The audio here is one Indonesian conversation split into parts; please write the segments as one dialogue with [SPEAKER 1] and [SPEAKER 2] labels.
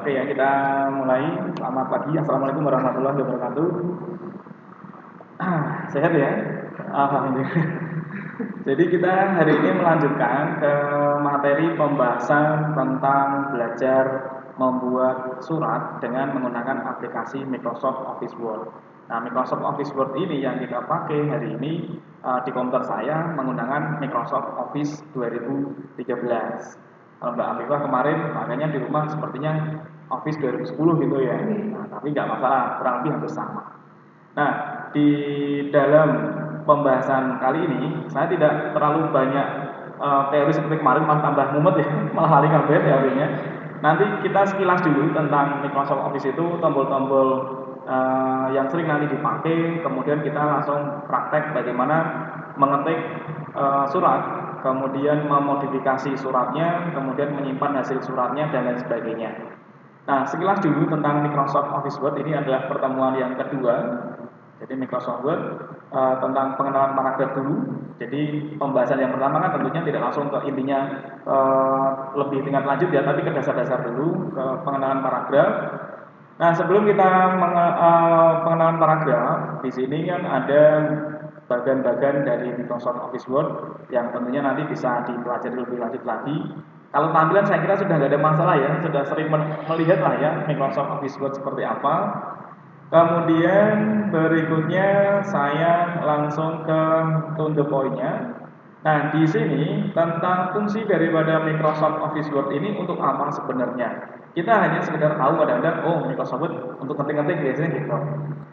[SPEAKER 1] Oke ya, kita mulai. Selamat pagi, Assalamualaikum warahmatullahi wabarakatuh. Sehat ya? Alhamdulillah. Jadi kita hari ini melanjutkan ke materi pembahasan tentang belajar membuat surat dengan menggunakan aplikasi Microsoft Office Word. Nah, Microsoft Office Word ini yang kita pakai hari ini di komputer saya menggunakan Microsoft Office 2013. Kalau Mbak Afifah kemarin makanya di rumah sepertinya Office 2010 gitu ya. Nah, tapi nggak masalah, kurang lebih hampir sama. Nah, di dalam pembahasan kali ini saya tidak terlalu banyak teori seperti kemarin, malah tambah mumet ya, malah lari kabeh teorinya. Nanti kita sekilas dulu tentang Microsoft Office itu, tombol-tombol yang sering nanti dipakai, kemudian kita langsung praktek bagaimana mengetik surat, kemudian memodifikasi suratnya, kemudian menyimpan hasil suratnya dan lain sebagainya. Nah, sekilas dulu tentang Microsoft Office Word, ini adalah pertemuan yang kedua. Jadi Microsoft Word tentang pengenalan paragraf dulu. Jadi pembahasan yang pertama kan tentunya tidak langsung ke intinya lebih tingkat lanjut ya, tapi ke dasar-dasar dulu, ke pengenalan paragraf. Nah, sebelum kita pengenalan paragraf, di sini kan ada bagian-bagian dari Microsoft Office Word yang tentunya nanti bisa dipelajari lebih lanjut lagi. Kalau tampilan saya kira sudah tidak ada masalah ya, sudah sering melihat lah ya Microsoft Office Word seperti apa. Kemudian berikutnya saya langsung ke to the point-nya. Nah, di sini tentang fungsi daripada Microsoft Office Word ini untuk apa sebenarnya? Kita hanya sekedar tahu kadang-kadang, oh Microsoft Word untuk ngetik-ngetik biasanya gitu.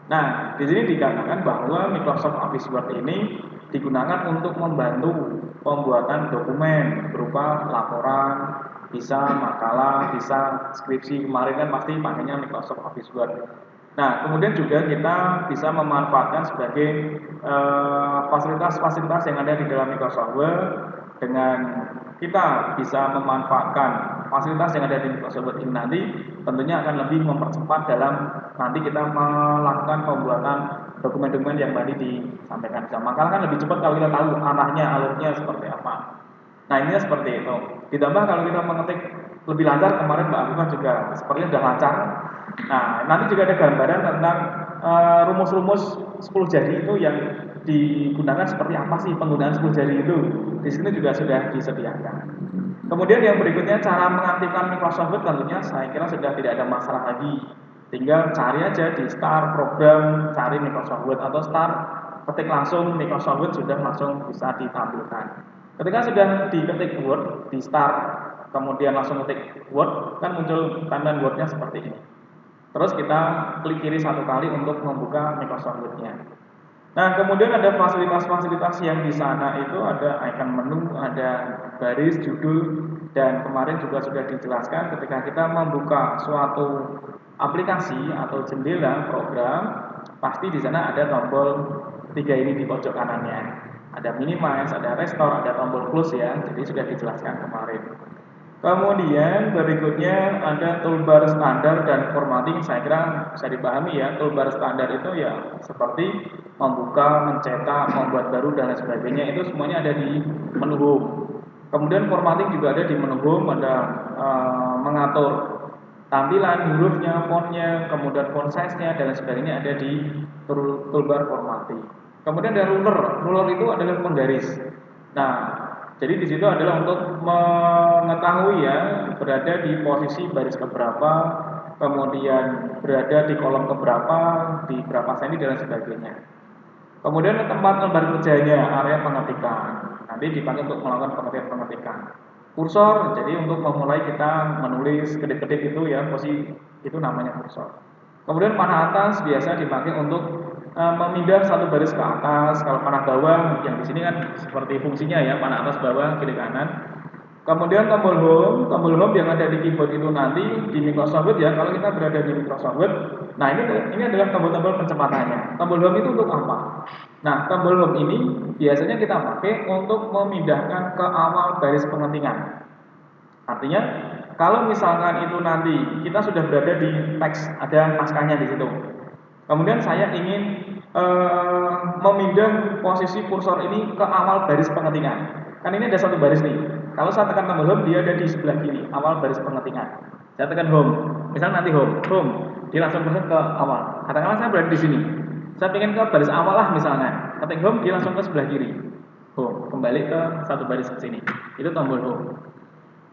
[SPEAKER 1] Nah, di sini dikatakan bahwa Microsoft Office Word ini digunakan untuk membantu pembuatan dokumen berupa laporan, bisa makalah, bisa skripsi. Kemarin kan pasti pakainya Microsoft Office Word. Nah, kemudian juga kita bisa memanfaatkan sebagai fasilitas-fasilitas yang ada di dalam Microsoft Word. Dengan kita bisa memanfaatkan fasilitas yang ada di Microsoft Word ini nanti tentunya akan lebih mempercepat dalam nanti kita melakukan pembuatan dokumen-dokumen yang tadi disampaikan. Makalah kan lebih cepat kalau kita tahu arahnya, alurnya seperti apa. Nah, ininya seperti itu. Ditambah kalau kita mengetik lebih lancar, kemarin Mbak Afifah juga sepertinya sudah lancar. Nah, nanti juga ada gambaran tentang rumus-rumus 10 jari itu yang digunakan seperti apa sih penggunaan 10 jari itu. Di sini juga sudah disediakan. Kemudian yang berikutnya cara mengaktifkan Microsoft Word tentunya saya kira sudah tidak ada masalah lagi. Tinggal cari aja di start program, cari Microsoft Word atau start ketik langsung Microsoft Word sudah langsung bisa ditampilkan. Ketika sudah diketik Word, di start kemudian langsung ketik Word, kan muncul tampilan Word-nya seperti ini. Terus kita klik kiri satu kali untuk membuka Microsoft Word-nya. Nah, kemudian ada fasilitas-fasilitas yang di sana itu ada icon menu, ada baris, judul, dan kemarin juga sudah dijelaskan ketika kita membuka suatu aplikasi atau jendela program, pasti di sana ada tombol 3 ini di pojok kanannya. Ada minimize, ada restore, ada tombol close ya. Jadi sudah dijelaskan kemarin. Kemudian berikutnya ada toolbar standar dan formatting. Saya kira bisa dipahami ya. Toolbar standar itu ya seperti membuka, mencetak, membuat baru dan lain sebagainya. Itu semuanya ada di menu home. Kemudian formatting juga ada di menu home. Ada mengatur tampilan hurufnya, fontnya, kemudian font size-nya dan lain sebagainya ada di toolbar formatting. Kemudian ada ruler. Ruler itu adalah penggaris. Nah, jadi di situ adalah untuk mengetahui ya berada di posisi baris keberapa, kemudian berada di kolom keberapa, di berapa senti dan sebagainya. Kemudian tempat lembar kerjanya, area pengetikan. Nanti dipakai untuk melakukan pengetikan. Kursor, jadi untuk memulai kita menulis kedip-kedip itu ya, posisi itu namanya kursor. Kemudian panah atas biasa dipakai untuk memindah satu baris ke atas. Kalau panah bawah yang di sini kan seperti fungsinya ya, panah atas bawah kiri kanan. Kemudian tombol home yang ada di keyboard itu nanti di Microsoft Word ya, kalau kita berada di Microsoft Word, nah ini adalah tombol-tombol pencepatannya. Tombol home itu untuk apa? Nah, tombol home ini biasanya kita pakai untuk memindahkan ke awal baris pengetingan. Artinya kalau misalkan itu nanti kita sudah berada di teks, ada naskahnya di situ. Kemudian saya ingin memindah posisi kursor ini ke awal baris pengetingan. Kan ini ada satu baris nih. Kalau saya tekan tombol home, dia ada di sebelah kiri, awal baris pengetingan. Saya tekan home. Misalnya nanti home, dia langsung masuk ke awal. Katakanlah saya berada di sini, saya ingin ke baris awal lah misalnya. Ketik home, dia langsung ke sebelah kiri. Home, kembali ke satu baris ke sini. Itu tombol home.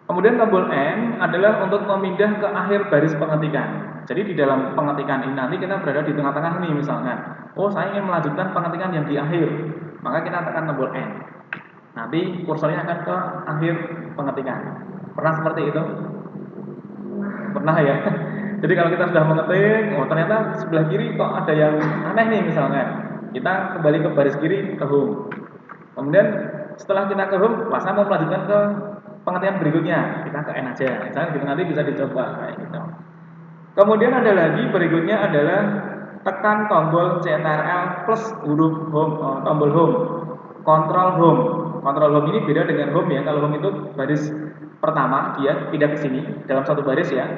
[SPEAKER 1] Kemudian tombol N adalah untuk memindah ke akhir baris pengetikan. Jadi di dalam pengetikan ini nanti kita berada di tengah-tengah nih misalnya. Oh, saya ingin melanjutkan pengetikan yang di akhir. Maka kita tekan tombol N. Nanti kursornya akan ke akhir pengetikan. Pernah seperti itu? Pernah ya. Jadi kalau kita sudah mengetik, oh ternyata sebelah kiri kok ada yang aneh nih misalnya. Kita kembali ke baris kiri ke home. Kemudian setelah kita ke home, pas mau melanjutkan ke pengetikan berikutnya, kita ke N aja. Misalnya gitu nanti bisa dicoba kayak gitu. Kemudian ada lagi berikutnya adalah tekan tombol CTRL plus huruf home, tombol home, control home. Control home ini beda dengan home ya. Kalau home itu baris pertama dia pindah ke sini dalam satu baris ya.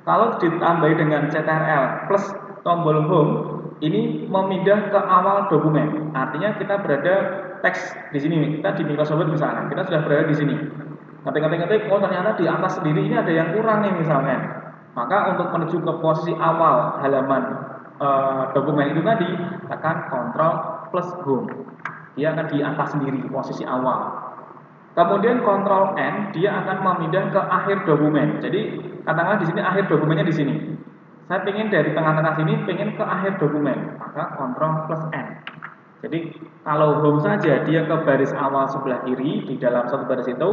[SPEAKER 1] Kalau ditambahi dengan CTRL plus tombol home, ini memindah ke awal dokumen. Artinya kita berada teks di sini. Kita di Microsoft Word misalnya, kita sudah berada di sini. Ketik-ketik, oh ternyata di atas sendiri ini ada yang kurang nih misalnya. Maka untuk menuju ke posisi awal halaman dokumen itu tadi, tekan Ctrl plus Home. Dia akan di atas sendiri posisi awal. Kemudian Ctrl N dia akan memindah ke akhir dokumen. Jadi katakanlah di sini akhir dokumennya di sini. Saya ingin dari tengah-tengah sini ingin ke akhir dokumen, maka Ctrl plus N. Jadi kalau home saja dia ke baris awal sebelah kiri di dalam satu baris itu.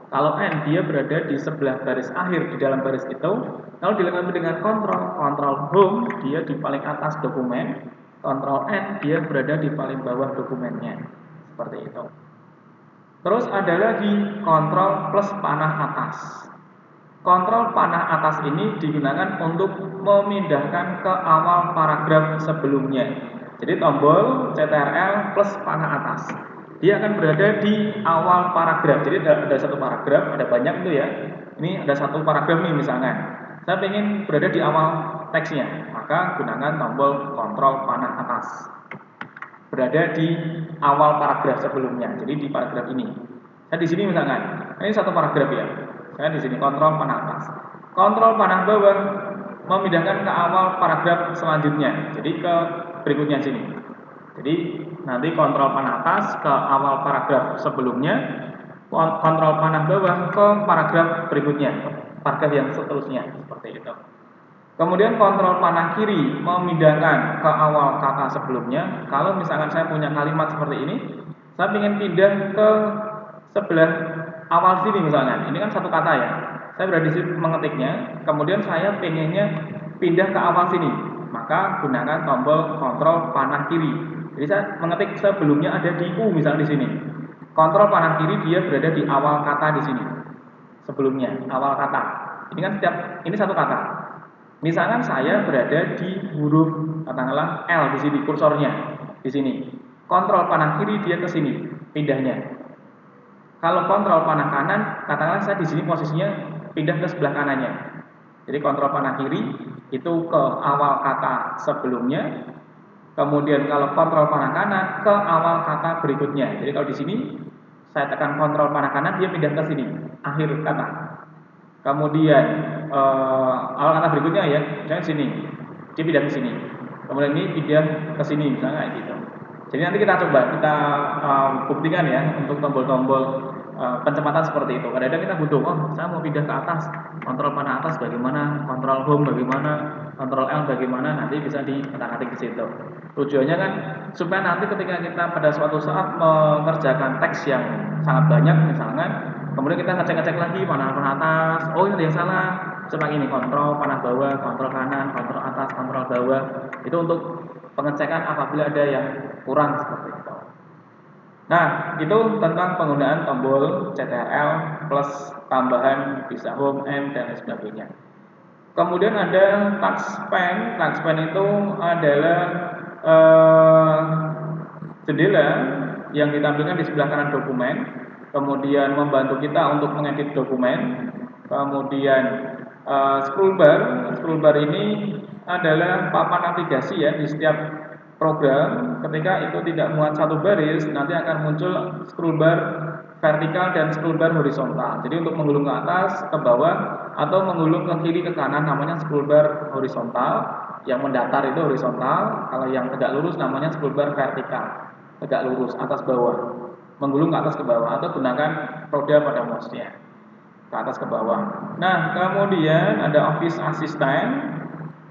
[SPEAKER 1] Kalau N dia berada di sebelah baris akhir di dalam baris itu. Kalau dilengkapi dengan Ctrl home dia di paling atas dokumen. Ctrl N dia berada di paling bawah dokumennya. Seperti itu. Terus ada lagi Ctrl plus panah atas. Kontrol panah atas ini digunakan untuk memindahkan ke awal paragraf sebelumnya. Jadi tombol CTRL plus panah atas. Dia akan berada di awal paragraf. Jadi ada satu paragraf, ada banyak itu ya. Ini ada satu paragraf nih misalnya. Saya ingin berada di awal teksnya, maka gunakan tombol kontrol panah atas. Berada di awal paragraf sebelumnya. Jadi di paragraf ini. Saya di sini misalnya. Ini satu paragraf ya. Saya di sini kontrol panah atas. Kontrol panah bawah memindahkan ke awal paragraf selanjutnya. Jadi ke berikutnya sini. Jadi nanti kontrol panah atas ke awal paragraf sebelumnya, kontrol panah bawah ke paragraf berikutnya, paragraf yang seterusnya seperti itu. Kemudian kontrol panah kiri memindahkan ke awal kata sebelumnya. Kalau misalkan saya punya kalimat seperti ini, saya ingin pindah ke sebelah awal sini misalnya. Ini kan satu kata ya. Saya berada di sini mengetiknya, kemudian saya pengennya pindah ke awal sini. Maka gunakan tombol kontrol panah kiri. Jadi saya mengetik sebelumnya ada di U misalnya di sini. Kontrol panah kiri dia berada di awal kata di sini. Sebelumnya, awal kata. Ini kan ini satu kata. Misalkan saya berada di huruf katakanlah L di sini kursornya di sini. Kontrol panah kiri dia ke sini pindahnya. Kalau kontrol panah kanan, katakanlah saya di sini posisinya pindah ke sebelah kanannya. Jadi kontrol panah kiri itu ke awal kata sebelumnya. Kemudian kalau kontrol panah kanan ke awal kata berikutnya. Jadi kalau di sini saya tekan kontrol panah kanan dia pindah ke sini akhir kata. Kemudian awal kata berikutnya ya, misalnya sini, dia pindah ke sini. Kemudian ini pindah ke sini, misalnya kayak gitu. Jadi nanti kita coba, kita buktikan ya untuk tombol-tombol pencepatan seperti itu. Kadang-kadang kita butuh, oh saya mau pindah ke atas, kontrol panah atas bagaimana, kontrol home bagaimana, kontrol L bagaimana, nanti bisa diketik-ketik di situ. Tujuannya kan supaya nanti ketika kita pada suatu saat mengerjakan teks yang sangat banyak misalkan, kemudian kita ngecek-ngecek lagi panah atas, oh ini ada yang salah, seperti ini kontrol panah bawah, kontrol kanan, kontrol atas, kontrol bawah. Itu untuk pengecekan apabila ada yang kurang seperti itu. Nah, itu tentang penggunaan tombol CTRL plus tambahan bisa home, M, dan sebagainya. Kemudian ada touchpen. Touchpen itu adalah jendela yang ditampilkan di sebelah kanan dokumen, kemudian membantu kita untuk mengedit dokumen. Kemudian scroll bar ini adalah papan navigasi ya di setiap program. Ketika itu tidak muat satu baris, nanti akan muncul scroll bar vertikal dan scroll bar horizontal. Jadi untuk menggulung ke atas, ke bawah, atau menggulung ke kiri ke kanan namanya scroll bar horizontal. Yang mendatar itu horizontal, kalau yang tegak lurus namanya scroll bar vertikal, tegak lurus atas bawah, menggulung ke atas ke bawah, atau gunakan roda pada mouse-nya ke atas ke bawah. Nah, kemudian ada Office Assistant,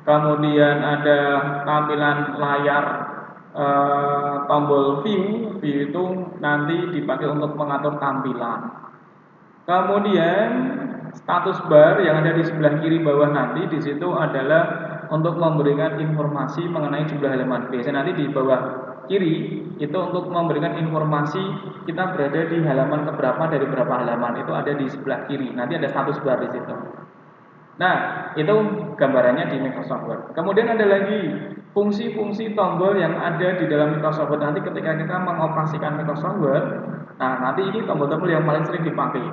[SPEAKER 1] kemudian ada tampilan layar, tombol view itu nanti dipakai untuk mengatur tampilan. Kemudian status bar yang ada di sebelah kiri bawah nanti di situ adalah untuk memberikan informasi mengenai jumlah halaman. Biasanya nanti di bawah kiri itu untuk memberikan informasi kita berada di halaman keberapa dari berapa halaman, itu ada di sebelah kiri. Nanti ada status bar di situ. Nah, itu gambarannya di Microsoft Word. Kemudian ada lagi fungsi-fungsi tombol yang ada di dalam Microsoft Word. Nanti ketika kita mengoperasikan Microsoft Word, nah nanti ini tombol-tombol yang paling sering dipakai.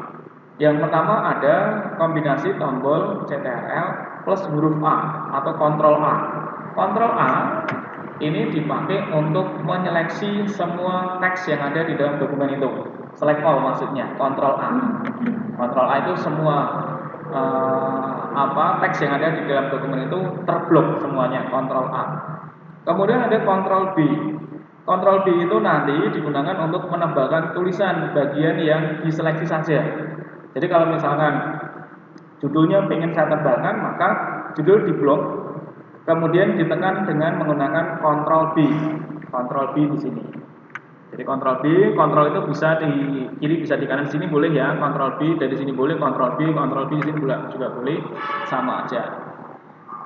[SPEAKER 1] Yang pertama ada kombinasi tombol CTRL plus huruf A atau Ctrl A. Ctrl A ini dipakai untuk menyeleksi semua teks yang ada di dalam dokumen itu. Select all maksudnya, Ctrl A. Ctrl A itu semua teks yang ada di dalam dokumen itu terblok semuanya, Ctrl A. Kemudian ada Ctrl B. Ctrl B itu nanti digunakan untuk menambahkan tulisan bagian yang diseleksi saja. Jadi kalau misalkan judulnya pengen saya tebalkan, maka judul diblok, kemudian ditekan dengan menggunakan Ctrl B. Ctrl B di sini. Jadi Ctrl B, Ctrl itu bisa di kiri, bisa di kanan, sini boleh ya. Ctrl B dari sini boleh, Ctrl B di sini juga boleh, sama aja.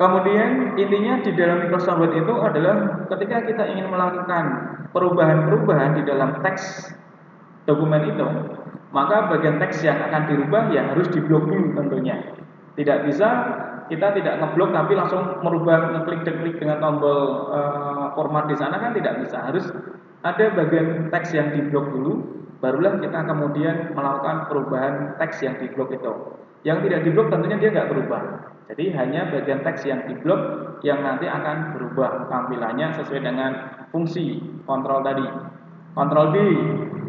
[SPEAKER 1] Kemudian intinya di dalam Microsoft Word itu adalah ketika kita ingin melakukan perubahan-perubahan di dalam teks dokumen itu, maka bagian teks yang akan dirubah ya harus diblok dulu tentunya. Tidak bisa kita tidak ngeblok tapi langsung merubah, ngeklik dengan tombol format di sana, kan tidak bisa. Harus ada bagian teks yang diblok dulu, barulah kita kemudian melakukan perubahan teks yang diblok itu. Yang tidak diblok tentunya dia nggak berubah. Jadi hanya bagian teks yang diblok yang nanti akan berubah tampilannya sesuai dengan fungsi kontrol tadi. Kontrol B,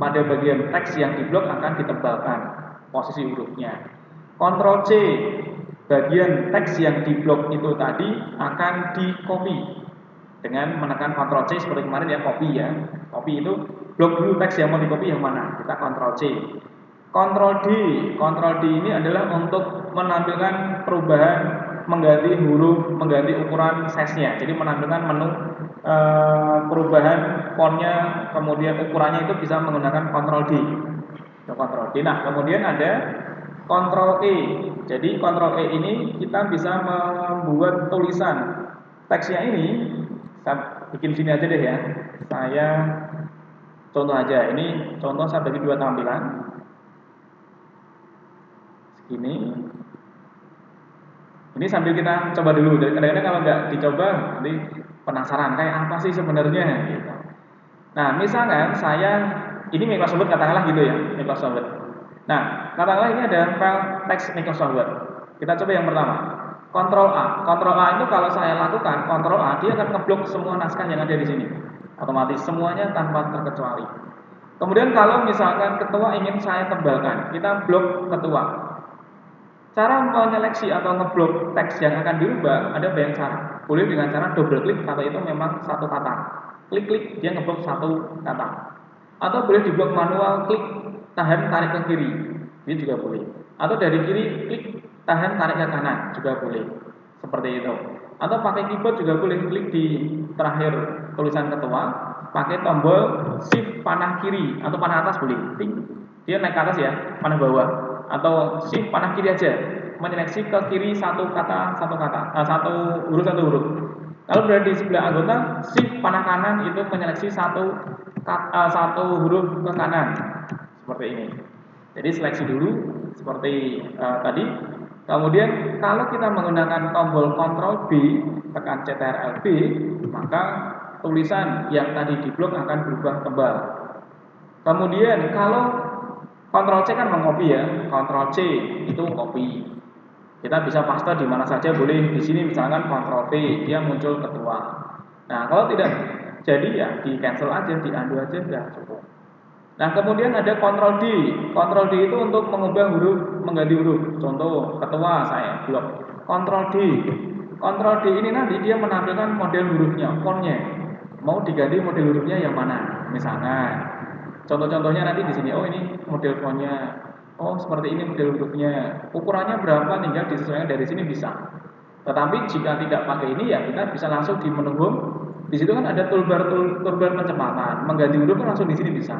[SPEAKER 1] pada bagian teks yang diblok akan ditebalkan posisi hurufnya. Kontrol C, bagian teks yang diblok itu tadi akan di-copy dengan menekan Ctrl C seperti kemarin ya, copy ya. Copy itu blok dulu teks yang mau di-copy yang mana, kita Ctrl C. Ctrl D, Ctrl D ini adalah untuk menampilkan perubahan, mengganti huruf, mengganti ukuran size-nya. Jadi menampilkan menu perubahan fontnya, kemudian ukurannya itu bisa menggunakan Ctrl D. Ctrl D. Nah, kemudian ada Ctrl E. Jadi Ctrl E ini kita bisa membuat tulisan teksnya ini. Saya bikin sini aja deh ya. Saya contoh aja. Ini contoh saya bagi dua tampilan. Ini sambil kita coba dulu. Jadi kadang-kadang kalau nggak dicoba nanti penasaran kayak apa sih sebenarnya gitu. Nah, misalkan ini Microsoft Word katakanlah gitu ya, Microsoft Word. Nah, katakanlah ini ada file teks Microsoft Word. Kita coba yang pertama. Ctrl A. Ctrl A itu kalau saya lakukan Ctrl A, dia akan ngeblok semua naskah yang ada di sini. Otomatis semuanya tanpa terkecuali. Kemudian kalau misalkan ketua ingin saya tebalkan, kita blok ketua. Cara menyeleksi atau ngeblok teks yang akan dirubah ada banyak cara. Boleh dengan cara double klik atau itu memang satu kata. Klik-klik dia ngeblok satu kata. Atau boleh diblok manual, klik tahan tarik ke kiri. Ini juga boleh. Atau dari kiri klik tahan tarik ke kanan juga boleh. Seperti itu. Atau pakai keyboard juga boleh, klik di terakhir tulisan ketua, pakai tombol shift panah kiri atau panah atas boleh. Klik. Dia naik ke atas ya, panah bawah. Atau shift panah kiri aja, menyeleksi ke kiri satu huruf. Kalau berada di sebelah anggota, shift panah kanan itu menyeleksi satu huruf ke kanan, seperti ini. Jadi seleksi dulu seperti tadi. Kemudian kalau kita menggunakan tombol Ctrl B, tekan CTRL B, maka tulisan yang tadi diblok akan berubah tebal. Kemudian kalau Ctrl C kan mengcopy ya, Ctrl C itu copy. Kita bisa paste di mana saja boleh. Di sini misalkan Ctrl V, dia muncul ketua. Nah, kalau tidak jadi ya di cancel aja, di undo aja sudah cukup. Nah, kemudian ada kontrol D. Kontrol D itu untuk mengubah huruf, mengganti huruf. Contoh, ketua saya blok. Kontrol D. Kontrol D ini nanti dia menampilkan model hurufnya, fontnya. Mau diganti model hurufnya yang mana? Misalnya, contoh-contohnya nanti di sini. Oh, ini model fontnya. Oh, seperti ini model hurufnya. Ukurannya berapa? Tinggal disesuaikan dari sini bisa. Tetapi jika tidak pakai ini ya kita bisa langsung di menu home. Di situ kan ada toolbar pencepatan. Mengganti huruf kan langsung di sini bisa.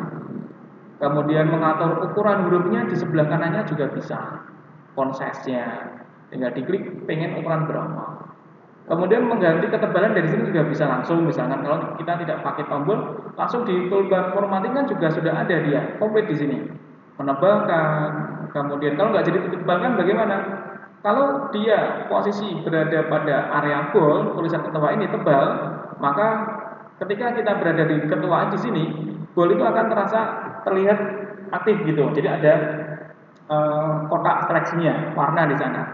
[SPEAKER 1] Kemudian mengatur ukuran hurufnya di sebelah kanannya juga bisa. Font size-nya tinggal diklik pengen ukuran berapa. Kemudian mengganti ketebalan dari sini juga bisa langsung. Misalkan kalau kita tidak pakai tombol, langsung di toolbar formatting kan juga sudah ada dia komplit di sini. Menebalkan, kemudian kalau nggak jadi ditebalkan bagaimana? Kalau dia posisi berada pada area bold, tulisan ketua ini tebal, maka ketika kita berada di ketua di sini, bold itu akan terasa terlihat aktif gitu. Jadi ada kotak seleksinya, warna di sana.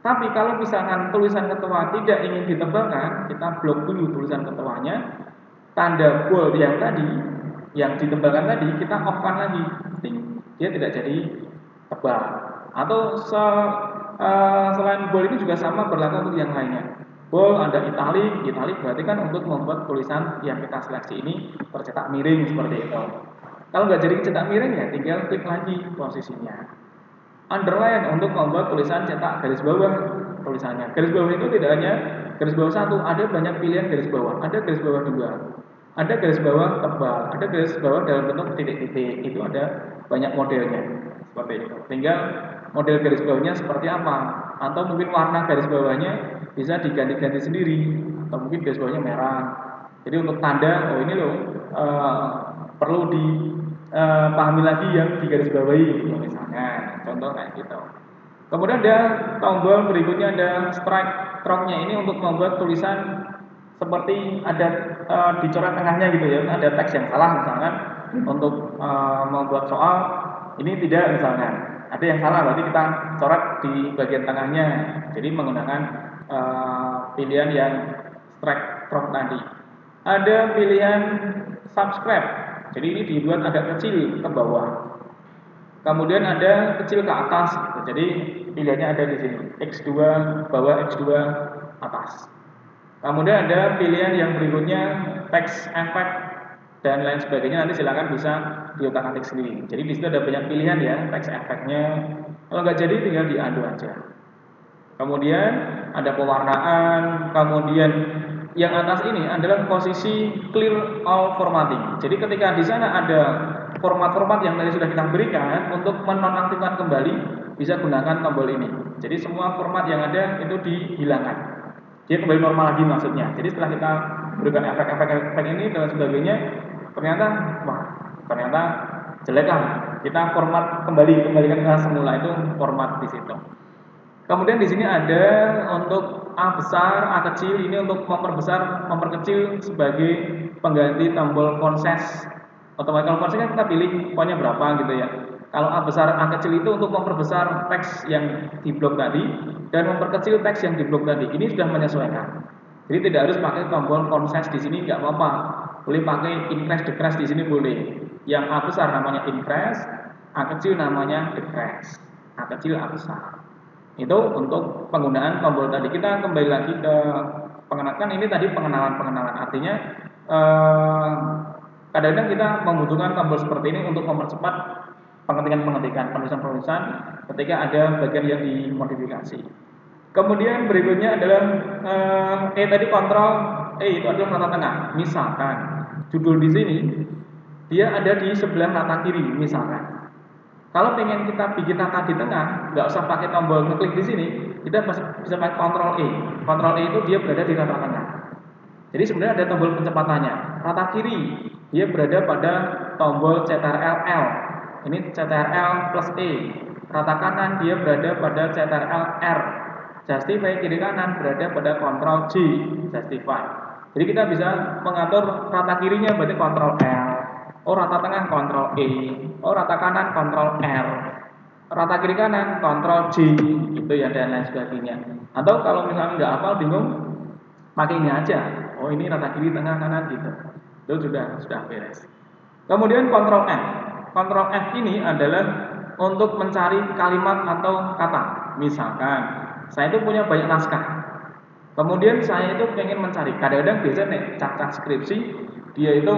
[SPEAKER 1] Tapi kalau misalkan tulisan ketua tidak ingin ditebalkan, kita blok dulu tulisan ketuanya, tanda bold yang tadi, yang ditebalkan tadi, kita off-kan lagi. Dia tidak jadi tebal. Atau selain bold ini juga sama berlaku untuk yang lainnya. Bold ada italic, italic berarti kan untuk membuat tulisan yang kita seleksi ini tercetak miring seperti itu. Kalau nggak jadi cetak miring ya tinggal klik lagi posisinya. Underline untuk membuat tulisan cetak garis bawah tulisannya. Garis bawah itu tidak hanya garis bawah satu, ada banyak pilihan garis bawah. Ada garis bawah dua, ada garis bawah tebal, ada garis bawah dalam bentuk titik-titik. Itu ada banyak modelnya seperti itu. Tinggal model garis bawahnya seperti apa, atau mungkin warna garis bawahnya bisa diganti-ganti sendiri, atau mungkin garis bawahnya merah. Jadi untuk tanda, oh ini loh perlu dipahami lagi yang digarisbawahi gitu misalnya, contoh kayak gitu. Kemudian ada tombol berikutnya ada strike stroke-nya ini untuk membuat tulisan seperti ada dicoret tengahnya gitu ya, ada teks yang salah misalkan untuk membuat soal ini tidak misalnya ada yang salah berarti kita coret di bagian tengahnya. Jadi menggunakan pilihan yang strike stroke tadi. Ada pilihan subscribe. Jadi ini dibuat agak kecil ke bawah. Kemudian ada kecil ke atas. Jadi pilihannya ada di sini. X2 bawah, X2 atas. Kemudian ada pilihan yang berikutnya text effect dan lain sebagainya. Nanti silakan bisa diotak-atik sendiri. Jadi di situ ada banyak pilihan ya text effect-nya. Kalau nggak jadi tinggal diadu aja. Kemudian ada pewarnaan. Kemudian yang atas ini adalah posisi clear all formatting. Jadi ketika di sana ada format-format yang tadi sudah kita berikan untuk menonaktifkan kembali, bisa gunakan tombol ini. Jadi semua format yang ada itu dihilangkan. Dia kembali normal lagi maksudnya. Jadi setelah kita berikan efek-efek ini dan sebagainya, ternyata jelek kan. Kita format kembalikan ke semula itu format di situ. Kemudian di sini ada untuk A besar, A kecil, ini untuk memperbesar, memperkecil sebagai pengganti tombol font size. Otomatis kalau font size kan kita pilih fontnya berapa gitu ya. Kalau A besar, A kecil itu untuk memperbesar teks yang di blok tadi dan memperkecil teks yang di blok tadi. Ini sudah menyesuaikan. Jadi tidak harus pakai tombol font size di sini nggak apa-apa. Boleh pakai increase decrease di sini boleh. Yang A besar namanya increase, A kecil namanya decrease. A kecil, A besar. Itu untuk penggunaan tombol tadi. Kita kembali lagi ke pengenalan. Ini tadi pengenalan. Artinya kadang-kadang kita membutuhkan tombol seperti ini untuk mempercepat pengetikan penulisan ketika ada bagian yang dimodifikasi. Kemudian berikutnya adalah tadi kontrol itu adalah rata tengah. Misalkan judul di sini dia ada di sebelah rata kiri misalkan. Kalau pengen kita bikin rata di tengah, nggak usah pakai tombol ngeklik di sini, kita bisa pakai Ctrl E. Ctrl E itu dia berada di rata tengah. Jadi sebenarnya ada tombol pencepatannya. Rata kiri dia berada pada tombol Ctrl L. Ini Ctrl plus E. Rata kanan dia berada pada Ctrl R. Justify kiri kanan berada pada Ctrl J. Justify. Jadi kita bisa mengatur rata kirinya berarti Ctrl L. Oh rata tengah Ctrl E, oh rata kanan Ctrl R, rata kiri kanan Ctrl J, itu ya dan lain sebagainya. Atau kalau misalnya nggak hafal bingung, pakai ini aja. Oh ini rata kiri tengah kanan gitu. Itu sudah beres. Kemudian Ctrl F. Ctrl F ini adalah untuk mencari kalimat atau kata. Misalkan saya itu punya banyak naskah. Kemudian saya itu pengen mencari. Kadang-kadang biasanya nih cacah skripsi dia itu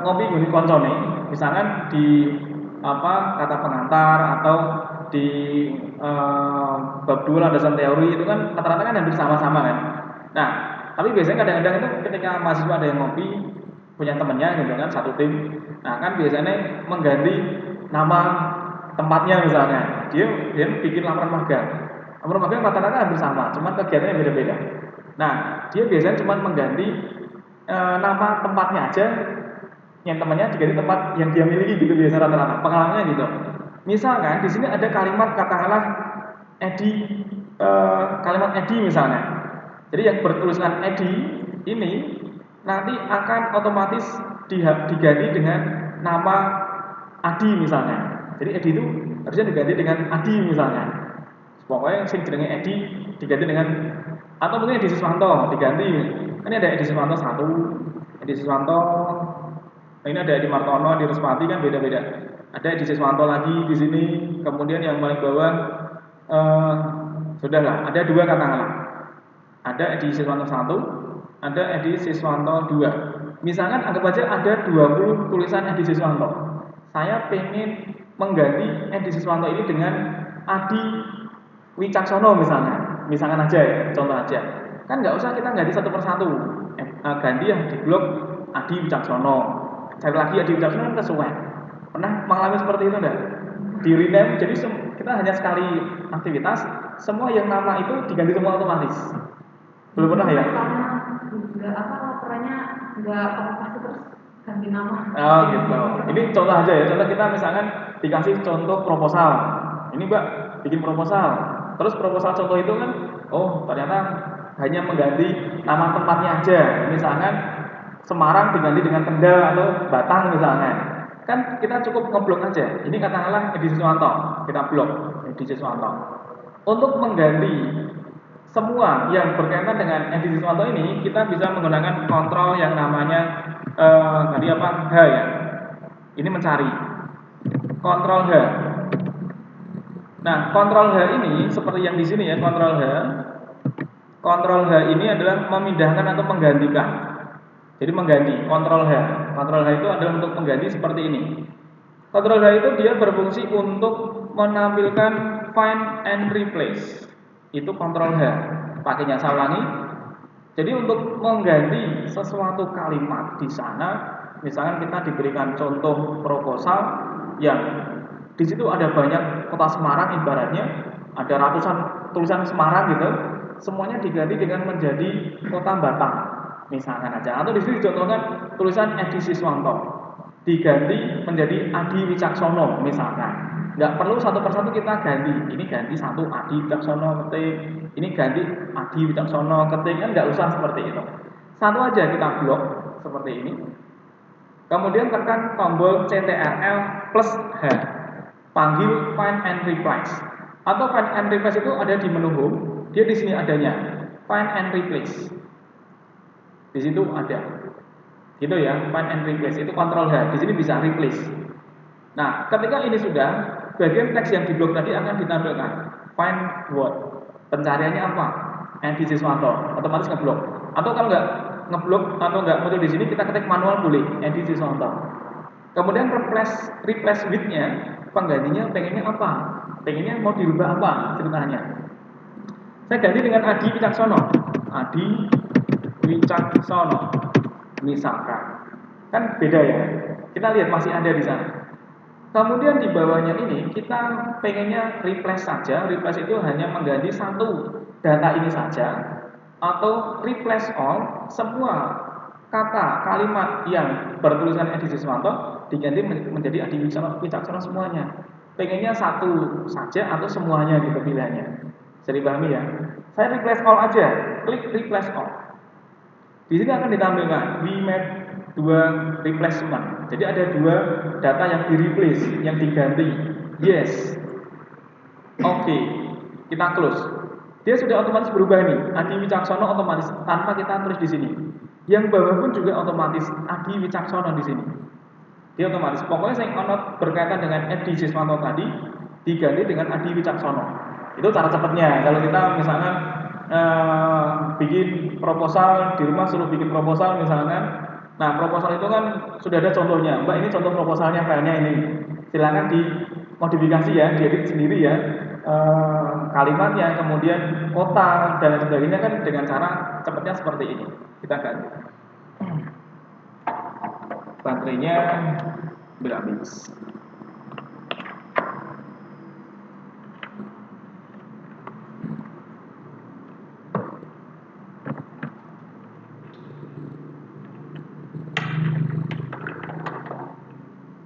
[SPEAKER 1] ngopi guni koncone. Misalkan di kata pengantar atau di bab 2 landasan teori itu kan rata-rata kan hampir sama-sama kan. Nah, tapi biasanya kadang-kadang itu ketika mahasiswa ada yang ngopi punya temennya gitu kan satu tim. Nah, kan biasanya mengganti nama tempatnya misalnya. Dia bikin laporan magang. Laporan magang rata-rata hampir sama, cuman kegiatannya beda-beda. Nah, dia biasanya cuma mengganti nama tempatnya aja, yang temannya diganti tempat yang dia miliki gitu biasa rata-rata. Pengalamannya gitu. Misalkan di sini ada kalimat katakanlah Edi, kalimat Edi misalnya. Jadi yang bertuliskan Edi ini nanti akan otomatis diganti dengan nama Adi misalnya. Jadi Edi itu harusnya diganti dengan Adi misalnya. Pokoknya yang jenenge Edi diganti dengan, atau mungkin Edi Siswanto diganti. Ini ada Edi Siswanto 1, Edi Siswanto, ini ada Edi Martono, Edi Ruspati kan beda-beda. Ada Edi Siswanto lagi di sini. Kemudian yang paling bawah sudahlah, ada 2 katakanlah. Ada Edi Siswanto 1, ada Edi Siswanto 2. Misalkan anggap aja ada 20 tulisan Edi Siswanto. Saya pengen mengganti Edi Siswanto ini dengan Adi Wicaksono misalnya. Misalkan aja ya, contoh aja. Kan nggak usah kita ganti satu persatu. Ganti yang di blok Adi Wicaksono. Cari lagi Adi Wicaksono kan kesuwen. Pernah mengalami seperti itu enggak? Di rename, jadi kita hanya sekali aktivitas, semua yang nama itu diganti semua otomatis. Belum pernah ya?
[SPEAKER 2] Enggak laporannya enggak pasti terus ganti nama.
[SPEAKER 1] Oh gitu. Ini contoh aja ya. Contoh kita misalkan dikasih contoh proposal. Ini Mbak bikin proposal. Terus proposal contoh itu kan, oh ternyata hanya mengganti nama tempatnya aja. Misalkan Semarang diganti dengan Kendal atau Batang misalnya. Kan kita cukup ngeblok aja. Ini katakanlah Edi Siswanto, kita blok Edi Siswanto. Untuk mengganti semua yang berkaitan dengan Edi Siswanto ini, kita bisa menggunakan kontrol yang namanya tadi H ya. Ini mencari. Kontrol H. Nah, kontrol H ini seperti yang di sini ya, kontrol H. Kontrol H ini adalah memindahkan atau menggantikan. Jadi mengganti, kontrol H. Kontrol H itu adalah untuk mengganti seperti ini. Kontrol H itu dia berfungsi untuk menampilkan find and replace. Itu kontrol H. Pakainya saya ulangi. Jadi untuk mengganti sesuatu kalimat di sana, misalnya kita diberikan contoh proposal yang di situ ada banyak kota Semarang ibaratnya, ada ratusan tulisan Semarang gitu, semuanya diganti dengan menjadi kota Batang, misalkan aja. Atau di sini dicontohkan tulisan Edi Siswanto diganti menjadi Adi Wicaksono misalkan. Nggak perlu satu persatu kita ganti. Ini ganti satu Adi Wicaksono ketik, ini ganti Adi Wicaksono ketik, kan nggak usah seperti itu. Satu aja kita blok seperti ini. Kemudian tekan tombol CTRL plus H. Panggil find and replace. Atau find and replace itu ada di menu home. Dia di sini adanya. Find and replace. Di situ ada. Gitu ya, find and replace itu kontrol H. Di sini bisa replace. Nah, ketika ini sudah, bagian teks yang di blok tadi akan ditampilkan. Find word. Pencariannya apa? Edi Siswanto. Otomatis ngeblok. Atau kalau nggak ngeblok atau nggak muncul di sini, kita ketik manual boleh. Edi Siswanto. Kemudian replace with-nya, penggantinya pengennya apa? Pengennya mau dirubah apa ceritanya? Saya ganti dengan Adi Wicaksono. Adi Wicaksono. Misalkan. Kan beda ya. Kita lihat masih ada di sana. Kemudian di bawahnya ini kita pengennya replace saja. Replace itu hanya mengganti satu data ini saja, atau replace all, semua kata kalimat yang bertulisan Edi Siswanto diganti menjadi Adi Wicaksono semuanya. Pengennya satu saja atau semuanya gitu pilihannya. Bisa dipahami ya? Saya replace all aja. Klik replace all. Di sini akan ditampilkan we made 2 replacement. Jadi ada 2 data yang di replace, yang diganti. Yes. Oke. Kita close. Dia sudah otomatis berubah nih. Adi Wicaksono otomatis tanpa kita tulis di sini. Yang bawah pun juga otomatis Adi Wicaksono di sini. Dia otomatis pokoknya yang ono berkaitan dengan Edi Siswanto tadi diganti dengan Adi Wicaksono. Itu cara cepatnya. Kalau kita misalkan bikin proposal di rumah, suruh bikin proposal misalkan, nah proposal itu kan sudah ada contohnya. Mbak, ini contoh proposalnya, filenya ini. Silakan dimodifikasi ya, diedit sendiri ya, kalimatnya, kemudian kota dan sebagainya, kan dengan cara cepatnya seperti ini. Kita ganti. Baterainya udah habis.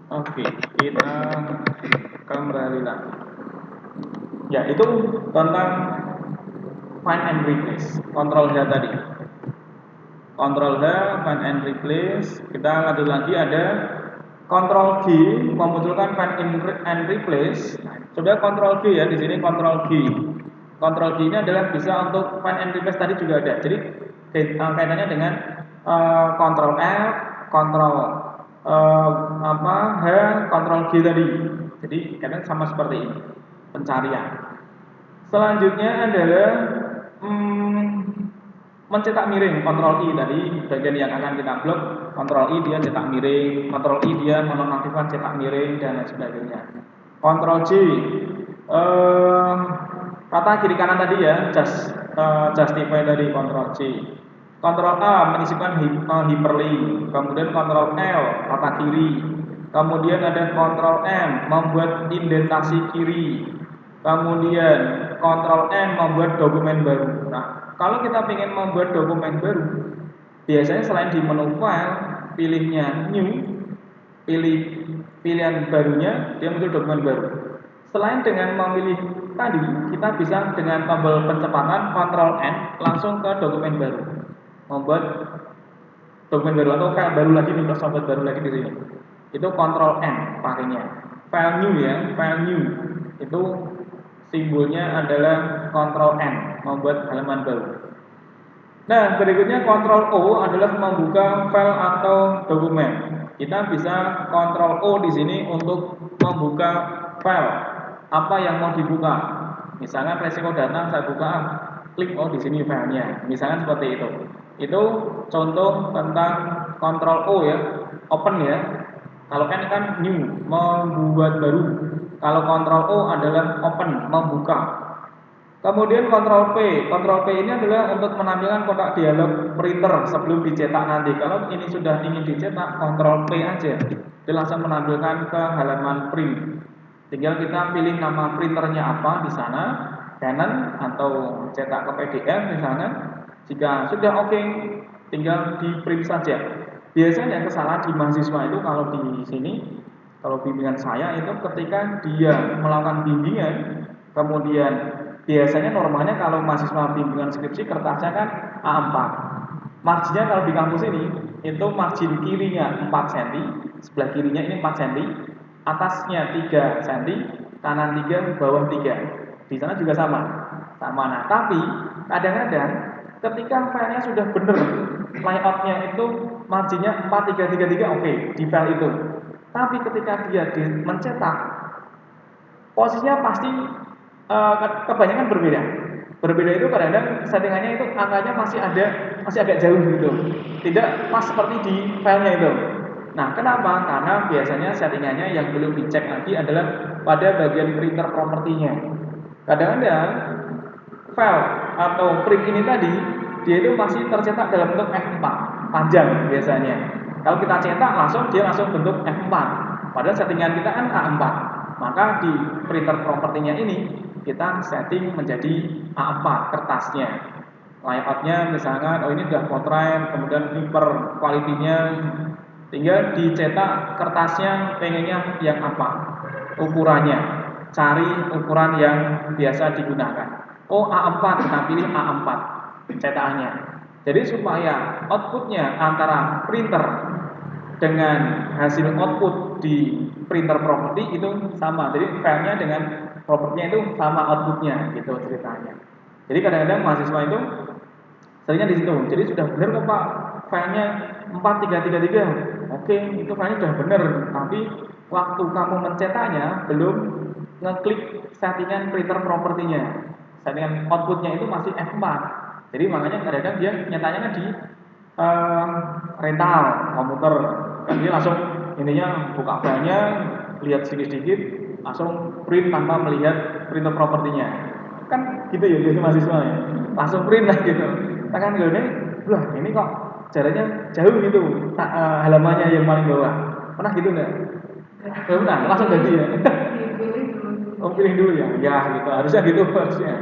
[SPEAKER 1] Oke, kita kembali lagi. Ya, itu tentang find and replace, Ctrl H tadi. Ctrl H, find and replace. Kita lanjut lagi, ada Ctrl G memunculkan find and replace. Sudah Ctrl G ya, di sini Ctrl G. Ctrl G ini adalah bisa untuk find and replace tadi juga ada. Jadi kaitannya dengan Ctrl F, Ctrl H, Ctrl G tadi. Jadi kaitannya sama seperti ini, pencarian. Selanjutnya adalah mencetak miring, Ctrl I tadi bagian yang akan kita blok. Ctrl I dia cetak miring, Ctrl I dia menonaktifkan cetak miring dan lain sebagainya. Ctrl J kata kiri kanan tadi ya, justify dari Ctrl J. Ctrl A menyisipkan hyperlink, kemudian Ctrl L kata kiri, kemudian ada Ctrl M membuat indentasi kiri, kemudian Ctrl N membuat dokumen baru. Nah, kalau kita ingin membuat dokumen baru, biasanya selain di menu file, pilihnya new, pilih pilihan barunya, dia muncul dokumen baru. Selain dengan memilih tadi, kita bisa dengan tombol percepatan Ctrl N langsung ke dokumen baru, membuat dokumen baru atau file baru lagi, Microsoft Word baru lagi di sini. Itu Ctrl N pakainya. File new ya, file new itu simbolnya adalah Ctrl N, membuat halaman baru. Nah, berikutnya Ctrl O adalah membuka file atau dokumen. Kita bisa Ctrl O di sini untuk membuka file apa yang mau dibuka. Misalkan resiko data saya buka, klik di sini filenya. Misalkan seperti itu. Itu contoh tentang Ctrl O ya, open ya. Kalau N kan new, membuat baru. Kalau Ctrl O adalah open, membuka. Kemudian Ctrl P ini adalah untuk menampilkan kotak dialog printer sebelum dicetak nanti. Kalau ini sudah ingin dicetak, Ctrl P aja, dia langsung menampilkan ke halaman print. Tinggal kita pilih nama printernya apa di sana, Canon atau cetak ke PDF misalnya. Jika sudah oke, tinggal di print saja. Biasanya kesalahan di mahasiswa itu kalau di sini, kalau bimbingan saya itu ketika dia melakukan bimbingan, kemudian biasanya normalnya kalau mahasiswa bimbingan skripsi kertasnya kan A4. Marginnya kalau di kampus ini itu margin kirinya 4 cm, sebelah kirinya ini 4 cm, atasnya 3 cm, kanan 3, bawah 3. Di sana juga sama. Nah, tapi kadang-kadang ketika filenya sudah benar, layoutnya itu marginnya 4333 oke, di file itu. Tapi ketika dia mencetak, posisinya pasti kebanyakan berbeda. Berbeda itu kadang-kadang settingannya itu angkanya masih agak jauh gitu. Tidak pas seperti di filenya itu. Nah, kenapa? Karena biasanya settingannya yang belum dicek lagi adalah pada bagian printer propertinya. Kadang-kadang file atau print ini tadi dia itu masih tercetak dalam bentuk F4 panjang biasanya. Kalau kita cetak dia langsung bentuk F4. Padahal settingan kita kan A4. Maka di printer propertinya ini kita setting menjadi A4 kertasnya. Layoutnya misalkan ini sudah portrait, kemudian paper quality-nya, tinggal dicetak kertasnya pengennya yang apa ukurannya, cari ukuran yang biasa digunakan. A4, kita pilih A4 cetakannya. Jadi supaya outputnya antara printer dengan hasil output di printer property itu sama. Jadi filenya dengan propertinya itu sama outputnya gitu ceritanya. Jadi kadang-kadang mahasiswa itu seringnya di situ. Jadi sudah benar kok Pak, filenya 4333. oke, itu filenya sudah benar, tapi waktu kamu mencetaknya belum ngeklik settingan printer propertinya. Settingan outputnya itu masih F4. Jadi makanya kadang-kadang dia nyatanya kan di eh, rental komputer, kan dia langsung ininya buka filenya, lihat sedikit-sedikit, langsung print tanpa melihat printer propertinya. Kan gitu ya biasa mahasiswa ya, langsung print lah gitu. Tangan gue lah ini kok jaraknya jauh gitu, halamannya yang paling bawah. Pernah gitu nggak? Pernah, langsung ganti ya.
[SPEAKER 2] Dipilih dulu.
[SPEAKER 1] Oh pilih dulu ya, ya gitu, harusnya gitu harusnya.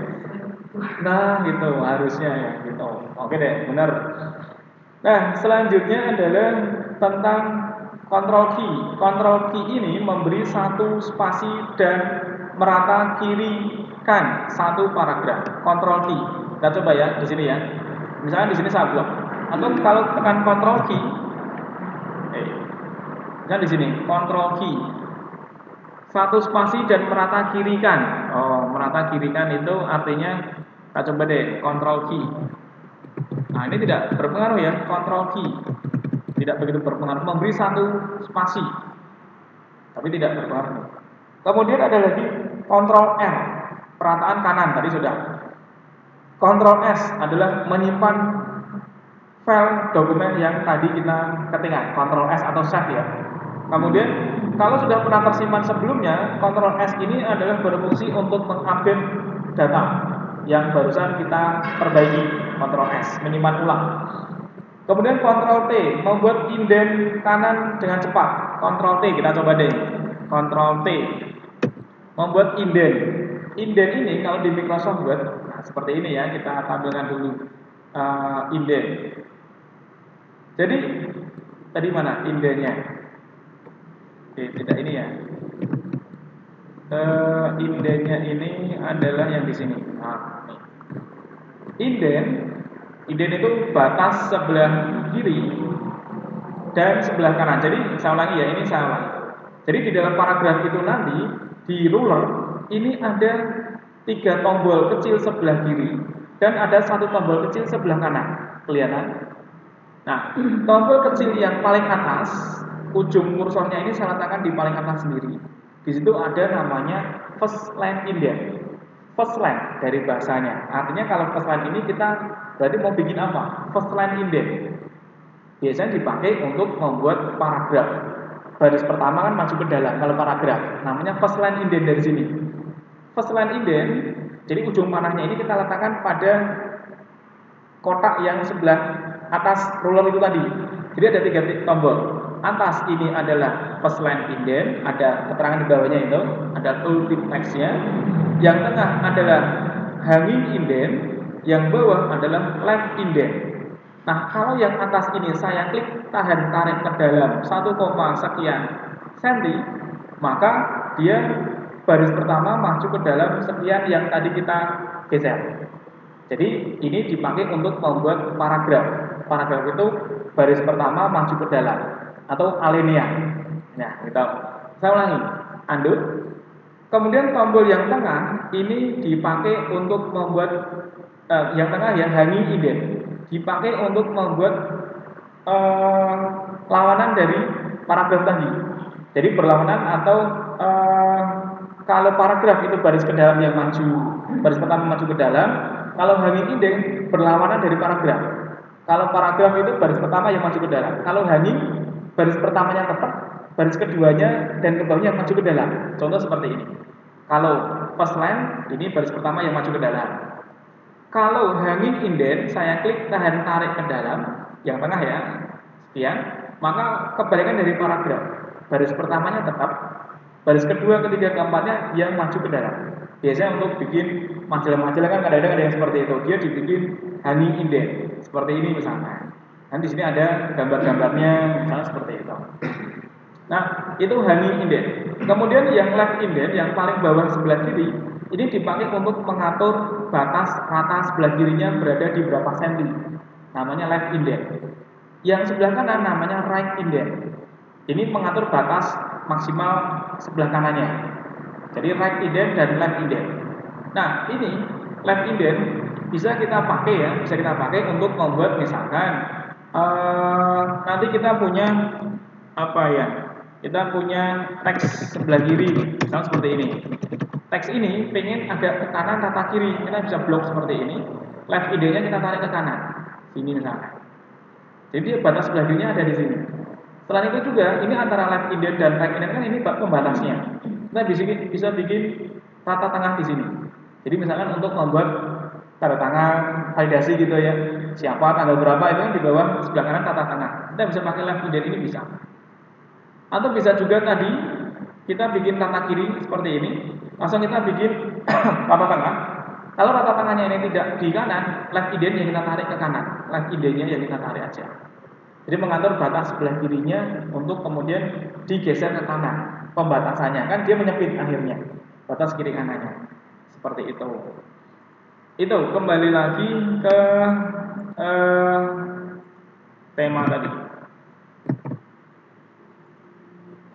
[SPEAKER 1] Nah gitu harusnya ya gitu. Oke deh, benar. Nah selanjutnya adalah tentang control key. Control key ini memberi satu spasi dan merata kiri kan satu paragraf. Control key. Kita coba ya di sini ya. Misalnya di sini saya blok. Atau kalau tekan control key, misalnya di sini control key satu spasi dan merata kirikan. Oh, merata kirikan itu artinya kita coba deh control key. Nah, ini tidak berpengaruh ya, control key. Tidak begitu berpengaruh, memberi satu spasi. Tapi tidak berpengaruh. Kemudian ada lagi control N, perataan kanan tadi sudah. Control S adalah menyimpan file dokumen yang tadi kita ketikkan, control S atau save ya. Kemudian kalau sudah pernah tersimpan sebelumnya, Ctrl S ini adalah berfungsi untuk mengupdate data yang barusan kita perbaiki. Ctrl S menyimpan ulang. Kemudian Ctrl T membuat indent kanan dengan cepat. Ctrl T kita coba deh. Ctrl T membuat indent. Indent ini kalau di Microsoft Word, nah seperti ini ya, kita tampilkan dulu indent. Jadi tadi mana indentnya? Oke, tidak ini ya. Indennya ini adalah yang di sini. Nah, nih. Inden itu batas sebelah kiri dan sebelah kanan. Jadi saya ulangi ya, ini saya ulangi. Jadi di dalam paragraf itu nanti di ruler ini ada 3 tombol kecil sebelah kiri dan ada 1 tombol kecil sebelah kanan. Kelihatan? Nah, tombol kecil yang paling atas, ujung kursornya ini saya letakkan di paling atas sendiri. Di situ ada namanya first line indent. First line dari bahasanya. Artinya kalau first line ini kita berarti mau bikin apa? First line indent. Biasanya dipakai untuk membuat paragraf. Baris pertama kan maju ke dalam kalau paragraf. Namanya first line indent dari sini. First line indent, jadi ujung panahnya ini kita letakkan pada kotak yang sebelah atas ruler itu tadi. Jadi ada 3 tombol. Atas ini adalah first line indent, ada keterangan di bawahnya itu, ada tooltip text-nya. Yang tengah adalah hanging indent, yang bawah adalah left indent. Nah, kalau yang atas ini saya klik tahan tarik ke dalam 1, sekian senti, maka dia baris pertama maju ke dalam sekian yang tadi kita geser. Jadi ini dipakai untuk membuat paragraf. Paragraf itu baris pertama maju ke dalam atau alinea. Nah, kita saya ulangi. Undo. Kemudian tombol yang tengah ini dipakai untuk membuat yang tengah ya hanging indent. Dipakai untuk membuat lawanan dari paragraf tadi. Jadi berlawanan atau kalau paragraf itu baris ke dalam yang maju, baris pertama maju ke dalam, kalau hanging indent berlawanan dari paragraf. Kalau paragraf itu baris pertama yang maju ke dalam. Kalau hanging baris pertamanya tetap, baris keduanya dan ke bawahnya maju ke dalam. Contoh seperti ini. Kalau first line ini baris pertama yang maju ke dalam. Kalau hanging indent saya klik tahan tarik ke dalam, yang tengah ya, sekian, maka kebalikan dari paragraf. Baris pertamanya tetap, baris kedua, ketiga, keempatnya yang maju ke dalam. Biasanya untuk bikin majalah-majalah kan kadang-kadang ada yang seperti itu. Dia dibikin hanging indent seperti ini misalnya. Dan di sini ada gambar-gambarnya, misalnya seperti itu. Nah, itu hanging indent. Kemudian yang left indent yang paling bawah sebelah kiri ini dipakai untuk mengatur batas rata sebelah kirinya berada di berapa senti. Namanya left indent. Yang sebelah kanan namanya right indent. Ini mengatur batas maksimal sebelah kanannya. Jadi right indent dan left indent. Nah, ini left indent bisa kita pakai ya, bisa kita pakai untuk membuat misalkan nanti kita punya apa ya? Kita punya teks sebelah kiri, misalnya seperti ini. Teks ini pengen agak ke kanan rata kiri, kita bisa blok seperti ini. Left ide-nya kita tarik ke kanan, sini misalnya. Jadi batas sebelah kirinya ada di sini. Selain itu juga, ini antara left indent dan right indent kan ini pembatasnya. Kita bisa bikin rata tengah di sini. Jadi misalkan untuk membuat tanda tangan validasi gitu ya, siapa tanggal berapa itu kan di bawah sebelah kanan rata tengah. Kita bisa pakai left indent ini bisa. Atau bisa juga tadi kita bikin rata kiri seperti ini, langsung kita bikin rata tengah. Kalau rata tengahnya ini tidak di kanan, left indent yang kita tarik ke kanan, left indent-nya yang kita tarik aja. Jadi mengatur batas sebelah kirinya untuk kemudian digeser ke kanan. Pembatasannya kan dia menyempit akhirnya batas kiri kanannya. Seperti itu. Itu kembali lagi ke tema tadi.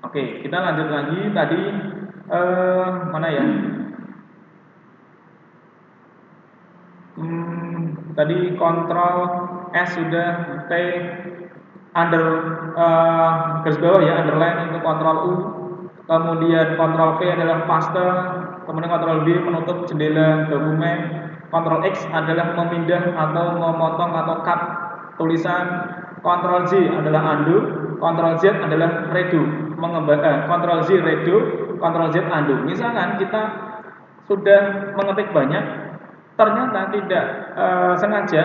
[SPEAKER 1] Oke, kita lanjut lagi tadi mana ya? Tadi kontrol S sudah, T under garis bawah ya, underline itu kontrol U, kemudian kontrol V adalah paste, kemudian kontrol V menutup jendela dokumen, kontrol X adalah memindah atau memotong atau cut tulisan, kontrol Z adalah undo, kontrol Z adalah redo, kontrol Z redo, kontrol Z undo. Misalkan kita sudah mengetik banyak, ternyata tidak sengaja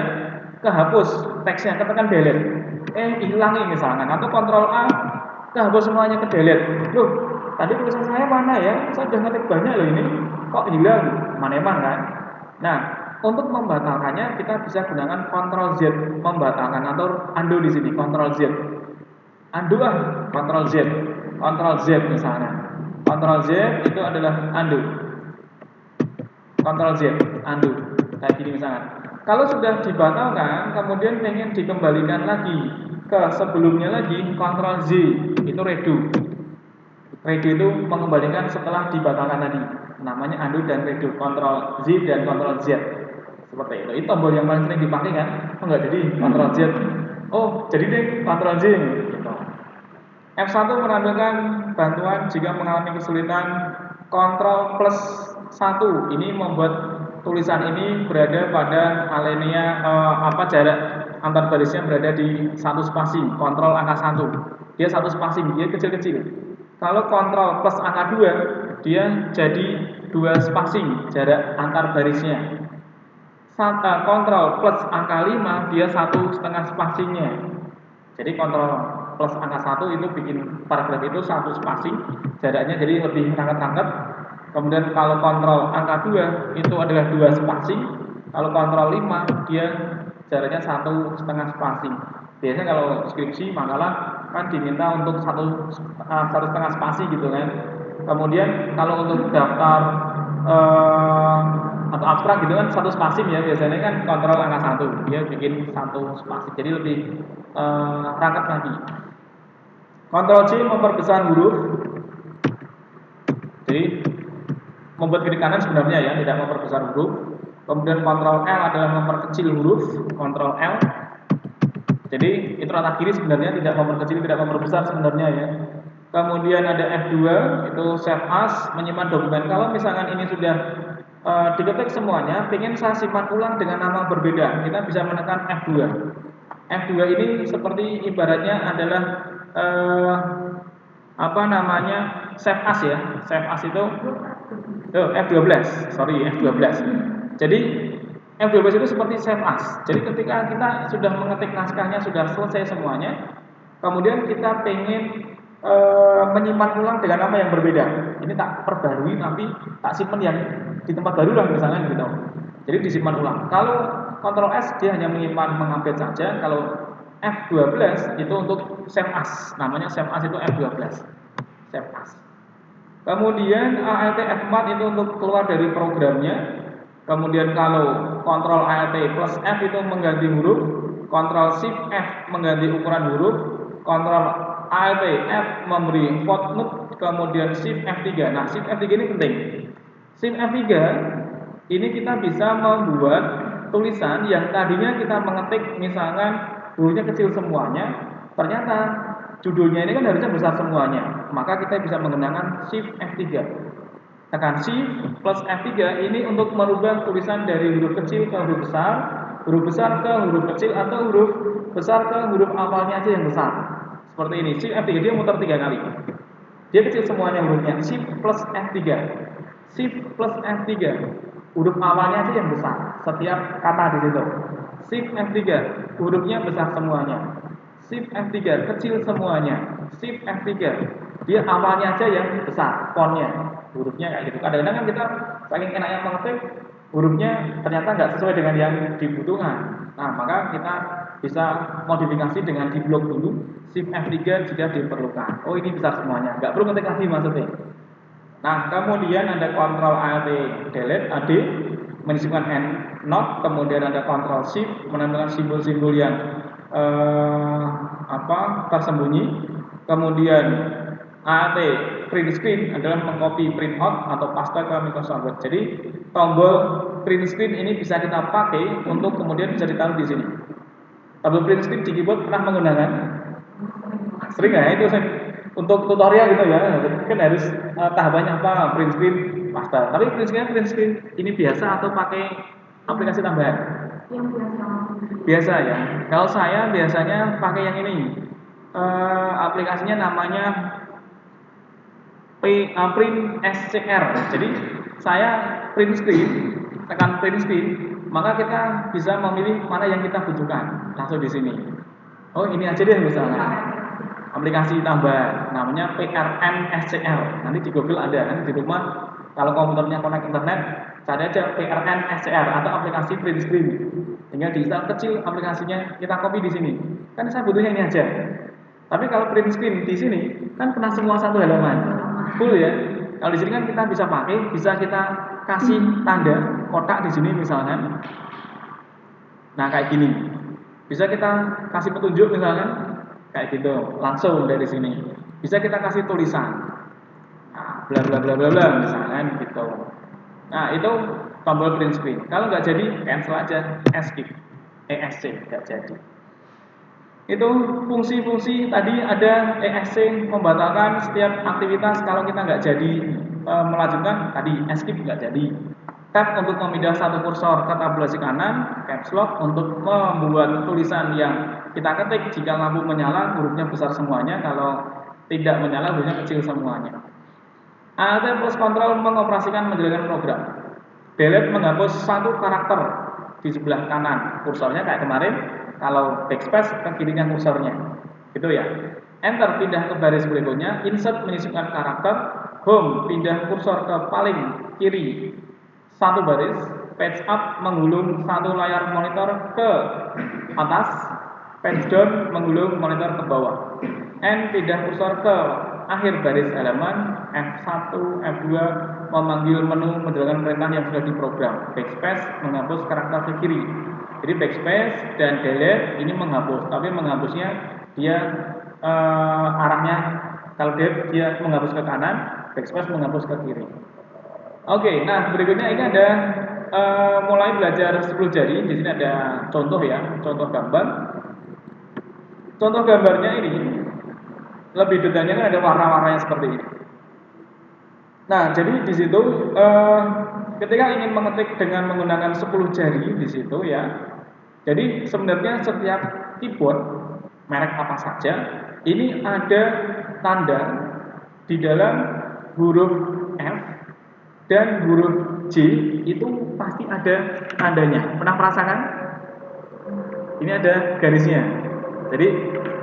[SPEAKER 1] kehapus teksnya, ketekan delete, hilangi misalkan, atau kontrol A kehapus semuanya ke delete. Loh, tadi tulisan saya mana ya? Saya sudah ngetik banyak loh ini, kok hilang? Maneman kan? Nah, untuk membatalkannya kita bisa gunakan kontrol Z, membatalkan atau undo di sini, kontrol Z. Undo kontrol Z, kontrol Z misalnya. Kontrol Z itu adalah undo. Kontrol Z, undo. Kayak gini misalkan. Kalau sudah dibatalkan, kemudian pengen dikembalikan lagi ke sebelumnya lagi, kontrol Z, itu redo. Redo itu mengembalikan setelah dibatalkan tadi. Namanya undo dan redo, kontrol Z dan kontrol Z. Seperti itu. Itu tombol yang paling sering dipakai kan? Enggak jadi kontrol Z. Oh, jadi deh kontrol Z gitu. F1 menampilkan bantuan jika mengalami kesulitan. Kontrol plus 1 ini membuat tulisan ini berada pada alinea jarak antar barisnya berada di satu spasi. Kontrol angka 1 dia satu spasi, dia kecil-kecil. Kalau kontrol plus angka 2 dia jadi 2 spasi jarak antar barisnya. Kontrol plus angka 5 dia 1,5 spasinya. Jadi kontrol plus angka 1 itu bikin paragraf itu 1 spasi, jaraknya jadi lebih rangkap-rangkap. Kemudian kalau kontrol angka 2 itu adalah 2 spasi. Kalau kontrol 5 dia jaraknya 1,5 spasi. Biasanya kalau skripsi makalah kan diminta untuk 1,5 spasi gitu kan. Kemudian kalau untuk daftar atau abstrak gitu kan 1 spasi ya, biasanya kan kontrol angka 1 dia bikin 1 spasi, jadi lebih rangkap lagi. Kontrol C memperbesar huruf, jadi membuat kiri kanan sebenarnya ya, tidak memperbesar huruf. Kemudian kontrol L adalah memperkecil huruf, kontrol L. Jadi itu rata kiri sebenarnya, tidak memperkecil, tidak memperbesar sebenarnya ya. Kemudian ada F2 itu save as, menyimpan dokumen. Kalau misalkan ini sudah diketik semuanya, pengen saya simpan ulang dengan nama berbeda, kita bisa menekan F2. F2 ini seperti ibaratnya adalah save as ya. Save as itu F12, sorry F12. Jadi F12 itu seperti save as. Jadi ketika kita sudah mengetik naskahnya, sudah selesai semuanya, kemudian kita pengen menyimpan ulang dengan nama yang berbeda. Ini tak perbarui tapi tak simpan yang di tempat baru lah misalnya gitu. Jadi disimpan ulang. Kalau Ctrl S dia hanya menyimpan mengupdate saja. Kalau F12 itu untuk save as. Namanya save as itu F12. Save as. Kemudian Alt F4 itu untuk keluar dari programnya. Kemudian kalau Ctrl Alt plus F itu mengganti huruf, Ctrl Shift F mengganti ukuran huruf, Ctrl Alt F memberi footnote, kemudian Shift F3. Nah, Shift F3 ini penting. Shift F3 ini kita bisa membuat tulisan yang tadinya kita mengetik misalkan hurufnya kecil semuanya, ternyata judulnya ini kan harusnya besar semuanya, maka kita bisa menggunakan Shift F3. Tekan Shift plus F3 ini untuk merubah tulisan dari huruf kecil ke huruf besar ke huruf kecil, atau huruf besar ke huruf awalnya aja yang besar. Seperti ini, Shift F3 dia muter 3 kali. Dia kecil semuanya hurufnya, Shift plus F3. Shift plus F3. Huruf awalnya aja yang besar, setiap kata di situ. Shift F3, hurufnya besar semuanya. Shift F3, kecil semuanya. Shift F3, dia awalnya aja yang besar, fontnya, hurufnya kayak gitu. Kadang-kadang kan kita saking enaknya mengetik, hurufnya ternyata nggak sesuai dengan yang dibutuhkan. Nah, maka kita bisa modifikasi dengan di blok dulu, Shift F3 jika diperlukan. Oh, ini besar semuanya, nggak perlu ngetik lagi maksudnya. Nah, kemudian ada Ctrl Alt Delete AD menyisipkan end not, kemudian ada Ctrl Shift menambahkan simbol-simbol yang tersembunyi. Kemudian Alt print screen adalah mengcopy print out atau paste ke Microsoft Word. Jadi tombol print screen ini bisa kita pakai untuk kemudian bisa ditaruh di sini. Tombol print screen di keyboard pernah menggunakan? Sering ya itu untuk tutorial gitu ya. Kan harus tahapannya apa? Print screen, paste. Tapi print screen ini biasa atau pakai aplikasi tambahan?
[SPEAKER 2] Yang biasa.
[SPEAKER 1] Biasa ya. Kalau saya biasanya pakai yang ini. Aplikasinya namanya Print SCR. Jadi saya print screen, tekan print screen, maka kita bisa memilih mana yang kita butuhkan langsung di sini. Oh, ini aja deh misalnya. Aplikasi tambahan namanya PRN SCR. Nanti di Google ada, nanti di rumah kalau komputernya connect internet, cari aja PRN SCR atau aplikasi print screen. Tinggal diinstal kecil aplikasinya, kita copy di sini. Kan saya butuhnya ini aja. Tapi kalau print screen di sini kan pernah semua satu halaman. Full ya. Kalau di sini kan kita bisa pakai, bisa kita kasih tanda kotak di sini misalkan. Nah, kayak gini. Bisa kita kasih petunjuk misalkan kayak gitu, langsung dari sini. Bisa kita kasih tulisan. Nah, bla bla bla bla bla misalkan gitu. Nah, itu tombol print screen. Kalau nggak jadi, cancel aja, escape. ESC nggak jadi. Itu fungsi-fungsi tadi ada ESC membatalkan setiap aktivitas kalau kita nggak jadi melanjutkan, tadi escape nggak jadi. Tab untuk memindah satu kursor ke tabulasi kanan, caps lock untuk membuat tulisan yang kita ketik jika lampu menyala hurufnya besar semuanya, kalau tidak menyala hurufnya kecil semuanya. Alt plus Ctrl mengoperasikan menjalankan program. Delete menghapus satu karakter di sebelah kanan kursornya kayak kemarin. Kalau backspace ke kirinya kursornya, gitu ya. Enter pindah ke baris berikutnya. Insert menyisipkan karakter. Home pindah kursor ke paling kiri satu baris. Page up menggulung satu layar monitor ke atas. Page down menggulung monitor ke bawah. N pindah kursor ke akhir baris halaman. F1, F2 memanggil menu menjalankan perintah yang sudah diprogram. Backspace menghapus karakter ke kiri. Jadi backspace dan delete ini menghapus, tapi menghapusnya dia arahnya, kalau delete dia menghapus ke kanan, backspace menghapus ke kiri. Oke, nah berikutnya ini ada mulai belajar 10 jari. Di sini ada contoh ya, contoh gambar. Contoh gambarnya ini lebih detailnya kan ada warna-warnanya seperti ini. Nah, jadi di situ ketika ingin mengetik dengan menggunakan 10 jari di situ ya. Jadi sebenarnya setiap keyboard merek apa saja ini ada tanda di dalam huruf F dan huruf J itu pasti ada tandanya. Pernah merasakan? Ini ada garisnya. Jadi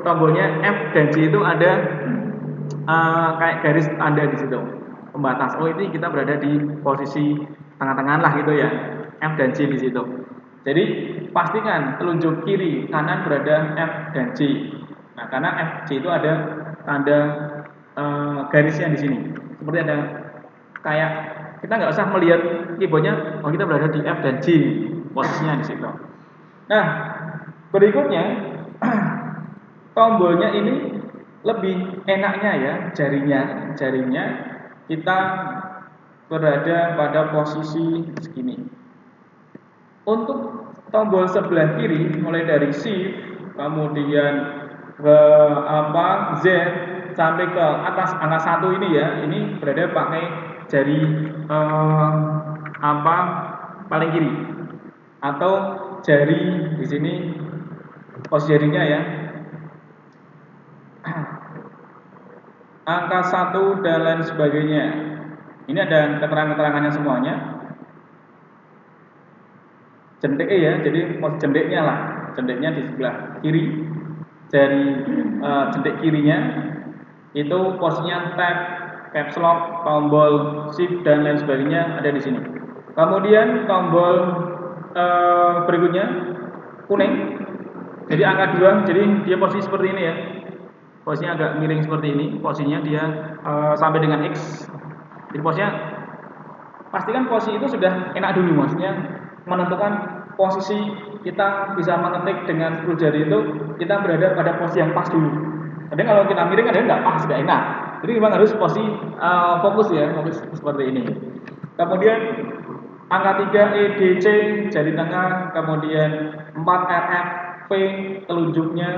[SPEAKER 1] tombolnya F dan J itu ada kayak garis tanda di situ, pembatas. Oh, ini kita berada di posisi tengah-tengah lah gitu ya. F dan J di situ. Jadi pastikan telunjuk kiri kanan berada F dan J. Nah, karena F J itu ada tanda garisnya di sini. Seperti ada kayak kita nggak usah melihat keyboardnya, oh kita berada di F dan J posisinya di situ. Nah, berikutnya tombolnya ini lebih enaknya ya jarinya kita berada pada posisi segini. Untuk tombol sebelah kiri mulai dari Shift, kemudian Z sampai ke atas angka 1 ini ya, ini berada pakai jari paling kiri atau jari di sini posisi jarinya ya. Angka 1 dan lain sebagainya. Ini ada keterangan-keterangannya semuanya. Jentik ya, jadi posisi jentiknya lah, jentiknya di sebelah kiri, jari jentik kirinya itu posisinya tab, caps lock, tombol shift dan lain sebagainya ada di sini. Kemudian tombol berikutnya kuning, jadi angka 2, jadi dia posisi seperti ini ya, posisinya agak miring seperti ini, posisinya dia sampai dengan X. Jadi posisinya pastikan posisi itu sudah enak dulu, maksudnya menentukan posisi kita bisa mengetik dengan 10 jari itu kita berada pada posisi yang pas dulu. Jadi kalau kita miring kadang nggak pas, nggak enak. Jadi memang harus posisi fokus ya, fokus seperti ini. Kemudian angka 3 E D C jari tengah, kemudian 4 R F V telunjuknya,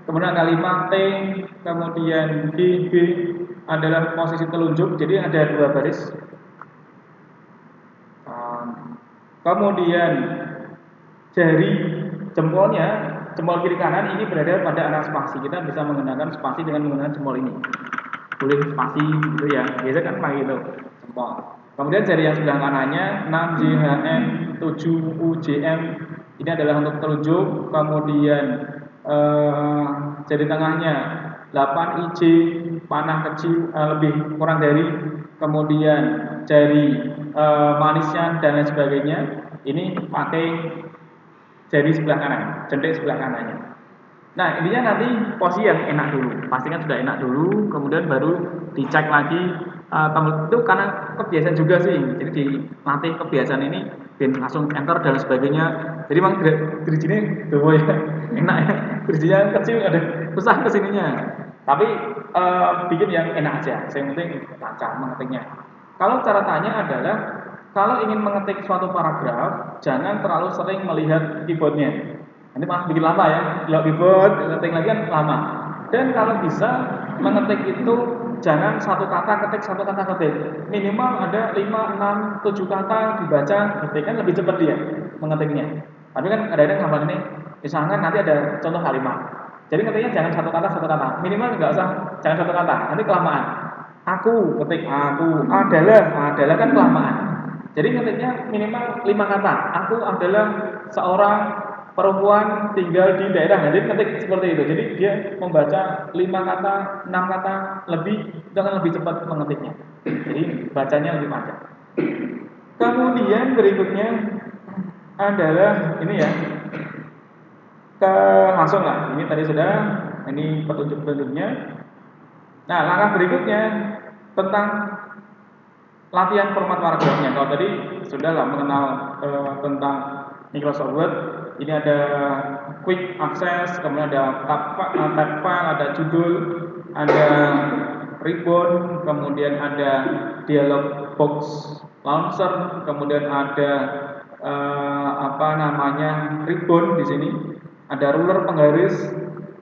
[SPEAKER 1] kemudian angka 5 T, kemudian G B adalah posisi telunjuk, jadi ada 2 baris. Kemudian jari jempolnya, jempol kiri kanan ini berada pada arah spasi. Kita bisa menggunakan spasi dengan menggunakan jempol ini. Boleh spasi gitu ya. Biasa kan pakai itu jempol. Kemudian jari yang sebelah kanannya 6 JHM, 7 UJM ini adalah untuk telunjuk. Kemudian jari tengahnya 8 IJ panah kecil lebih kurang dari, kemudian jari manisnya dan lain sebagainya ini pakai jari sebelah kanan, jentik sebelah kanannya. Nah intinya nanti posisi yang enak dulu, pastikan sudah enak dulu, kemudian baru dicek lagi itu karena kebiasaan juga sih, jadi dilatih kebiasaan ini dan langsung enter dan sebagainya. Jadi memang dirijinya doa ya enak ya, dirijinya kecil ada susah kesininya, tapi bikin yang enak aja, yang penting lancar mengetiknya. Kalau cara tanya adalah kalau ingin mengetik suatu paragraf jangan terlalu sering melihat keyboardnya, nanti malah bikin lama ya, lihat keyboard ngetik lagi kan lama. Dan kalau bisa mengetik itu jangan satu kata ketik, satu kata ketik, minimal ada 5, 6, 7 kata dibaca ketik, kan lebih cepat dia mengetiknya. Tapi kan kadang-kadang hafal ini, misalkan nanti ada contoh kalimat, jadi ketiknya jangan satu kata, minimal nggak usah, jangan satu kata, nanti kelamaan. Aku ketik aku adalah kan kelamaan. Jadi ketiknya minimal 5 kata. Aku adalah seorang perempuan tinggal di daerah. Jadi ketik seperti itu. Jadi dia membaca 5 kata, 6 kata lebih, itu akan lebih cepat mengetiknya. Jadi bacanya lebih panjang. Kemudian berikutnya adalah ini ya. Langsung lah. Ini tadi sudah, ini petunjuk-petunjuknya. Nah, langkah berikutnya tentang latihan format paragrafnya. Kalau tadi sudah lah mengenal tentang Microsoft Word, ini ada quick access, kemudian ada tab file, ada judul, ada ribbon, kemudian ada dialog box launcher, kemudian ada ribbon di sini, ada ruler penggaris,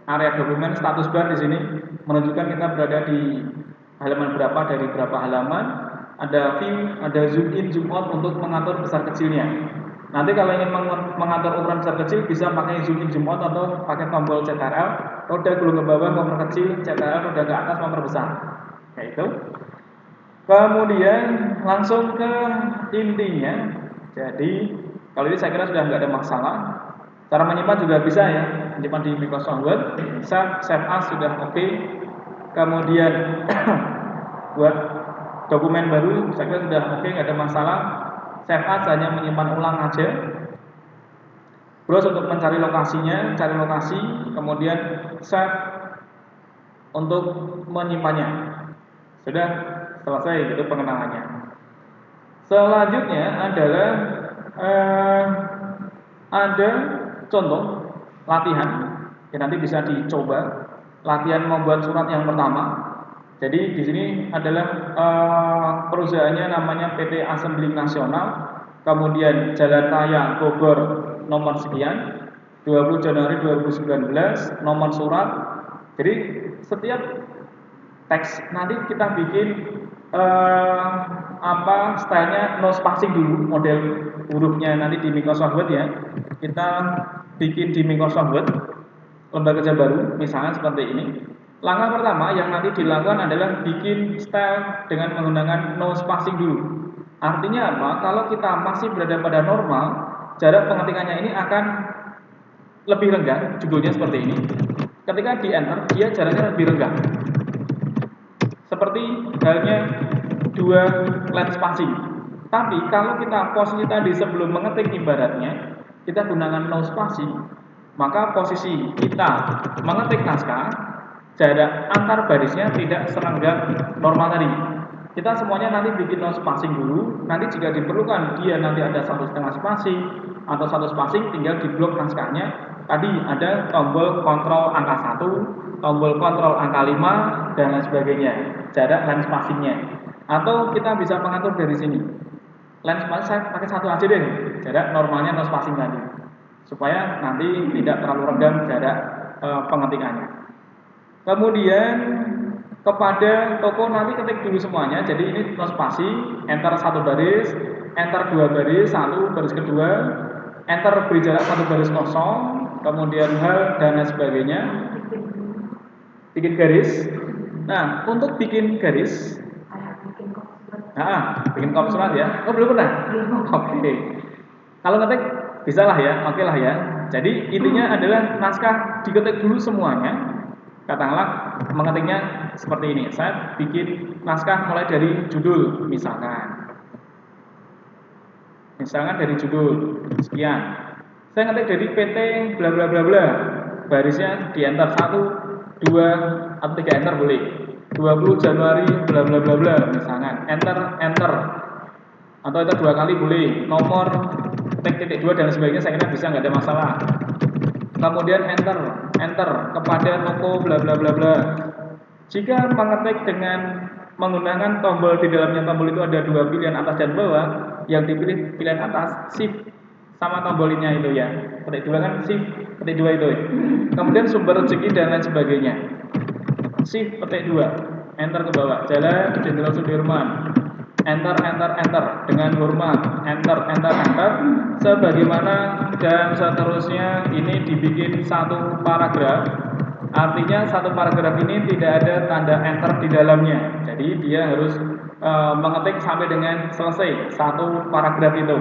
[SPEAKER 1] area dokumen, status bar di sini menunjukkan kita berada di halaman berapa dari berapa halaman. Ada view, ada zoom in, zoom out untuk mengatur besar kecilnya. Nanti kalau ingin mengatur ukuran besar kecil bisa pakai zoom in, zoom out atau pakai tombol CTRL, roda gulung ke bawah memperkecil, CTRL roda ke atas memperbesar. Kayak itu. Kemudian langsung ke intinya. Jadi kalau ini saya kira sudah nggak ada masalah. Cara menyimpan juga bisa ya, menyimpan di Microsoft Word. Save as sudah oke. Kemudian buat dokumen baru saya kira sudah oke, nggak ada masalah. Save as hanya menyimpan ulang aja. Terus untuk mencari lokasinya, cari lokasi, kemudian save untuk menyimpannya. Sudah selesai itu pengenalannya. Selanjutnya adalah ada contoh latihan yang nanti bisa dicoba. Latihan membuat surat yang pertama. Jadi di sini adalah perusahaannya namanya PT Assembly Nasional, kemudian Jalan Raya Bogor nomor sekian, 20 Januari 2019, nomor surat Jadi setiap teks nanti kita bikin stylenya no spacing dulu, model hurufnya nanti di Microsoft Word ya. Kita bikin di Microsoft Word lembar kerja baru, misalnya seperti ini. Langkah pertama yang nanti dilakukan adalah bikin style dengan menggunakan no spacing dulu. Artinya apa? Kalau kita masih berada pada normal, jarak pengetikannya ini akan lebih renggang, judulnya seperti ini. Ketika di enter, dia jaraknya lebih renggang. Seperti halnya dua line spacing. Tapi kalau kita posisi tadi sebelum mengetik ibaratnya, kita gunakan no spacing, maka posisi kita mengetik naskah, jarak antar barisnya tidak serenggang normal tadi. Kita semuanya nanti bikin no spacing dulu. Nanti jika diperlukan dia nanti ada 1,5 spacing atau 1 spacing, tinggal di blok naskahnya. Tadi ada tombol kontrol angka 1, tombol kontrol angka 5 dan lain sebagainya. Jarak line spacingnya. Atau kita bisa mengatur dari sini. Line spacing saya pakai 1 aja deh. Jarak normalnya no spacing tadi. Supaya nanti tidak terlalu renggang jarak pengetikannya. Kemudian kepada toko nanti ketik dulu semuanya. Jadi ini no spacing, enter 1 baris, enter 2 baris, 1 baris kedua, enter beri jarak 1 baris kosong, kemudian hal dan lain sebagainya. Bikin garis. Nah, untuk bikin garis, bikin kop surat ya. Oh, belum pernah? Oke. Kalau ngetik bisa lah ya, oke lah ya. Jadi intinya adalah naskah diketik dulu semuanya. Katakanlah mengetiknya seperti ini. Saya bikin naskah mulai dari judul misalkan. Misalkan dari judul sekian. Saya ngetik dari PT bla bla bla bla. Barisnya di enter 1, 2 atau 3 enter boleh. 20 Januari bla bla bla bla misalkan. Enter. Atau itu 2 kali boleh. Nomor titik 2 dan sebagainya saya kira bisa, nggak ada masalah. Kemudian enter kepada toko bla bla bla bla. Jika mengetik dengan menggunakan tombol di dalamnya tombol itu ada 2 pilihan atas dan bawah, yang dipilih pilihan atas shift sama tombolnya itu ya. Ketik 2 kan shift, ketik 2 itu. Kemudian sumber rezeki dan lain sebagainya. Shift ketik 2, enter ke bawah. Jalan Jenderal Sudirman. Enter dengan hormat, enter sebagaimana dan seterusnya. Ini dibikin 1 paragraf. Artinya 1 paragraf ini tidak ada tanda enter di dalamnya. Jadi dia harus mengetik sampai dengan selesai 1 paragraf itu.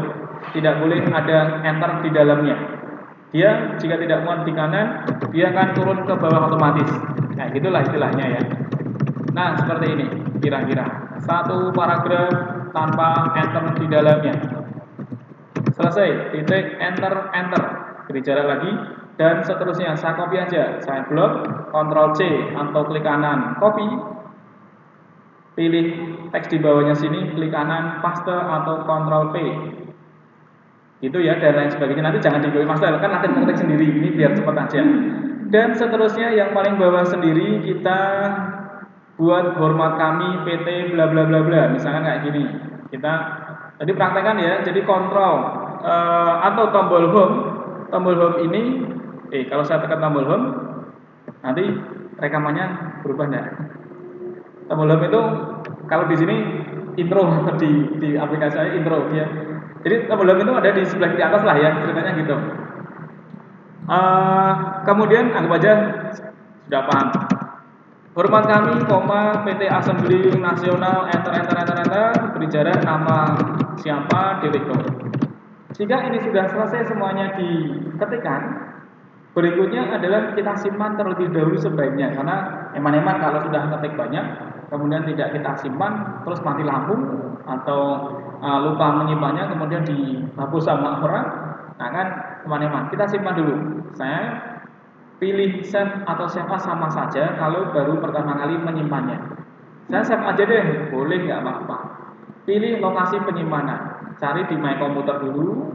[SPEAKER 1] Tidak boleh ada enter di dalamnya. Dia jika tidak muat di kanan, dia akan turun ke bawah otomatis. Nah, gitulah istilahnya ya. Nah, seperti ini kira-kira. 1 paragraf tanpa enter di dalamnya. Selesai, titik enter, beri jarak lagi dan seterusnya. Saya copy aja, saya blok, Ctrl C atau klik kanan, copy. Pilih teks di bawahnya sini, klik kanan, paste atau Ctrl V. Itu ya, dan lain sebagainya. Nanti jangan di paste, kan nanti mengetik sendiri. Ini biar cepat aja. Dan seterusnya yang paling bawah sendiri kita buat hormat kami PT bla bla bla bla, misalkan kayak gini. Kita tadi praktekkan ya. Jadi kontrol atau tombol home ini kalau saya tekan tombol home nanti rekamannya berubah enggak? Tombol home itu kalau di sini intro di aplikasi saya intro ya. Jadi tombol home itu ada di sebelah kiri atas lah ya, ceritanya gitu. Kemudian anggap aja sudah paham. Hormat kami, PT Assembly Nasional, enter, beri jarak nama siapa, titik. Jika ini sudah selesai semuanya diketikkan, berikutnya adalah kita simpan terlebih dahulu sebaiknya. Karena eman-eman kalau sudah ketik banyak, kemudian tidak kita simpan, terus mati lampu, atau lupa menyimpannya, kemudian dihapus sama orang, nah kan eman-eman. Kita simpan dulu. Saya pilih save atau save as sama saja kalau baru pertama kali menyimpannya. Saya save aja deh, boleh nggak apa-apa. Pilih lokasi penyimpanan. Cari di My Computer dulu.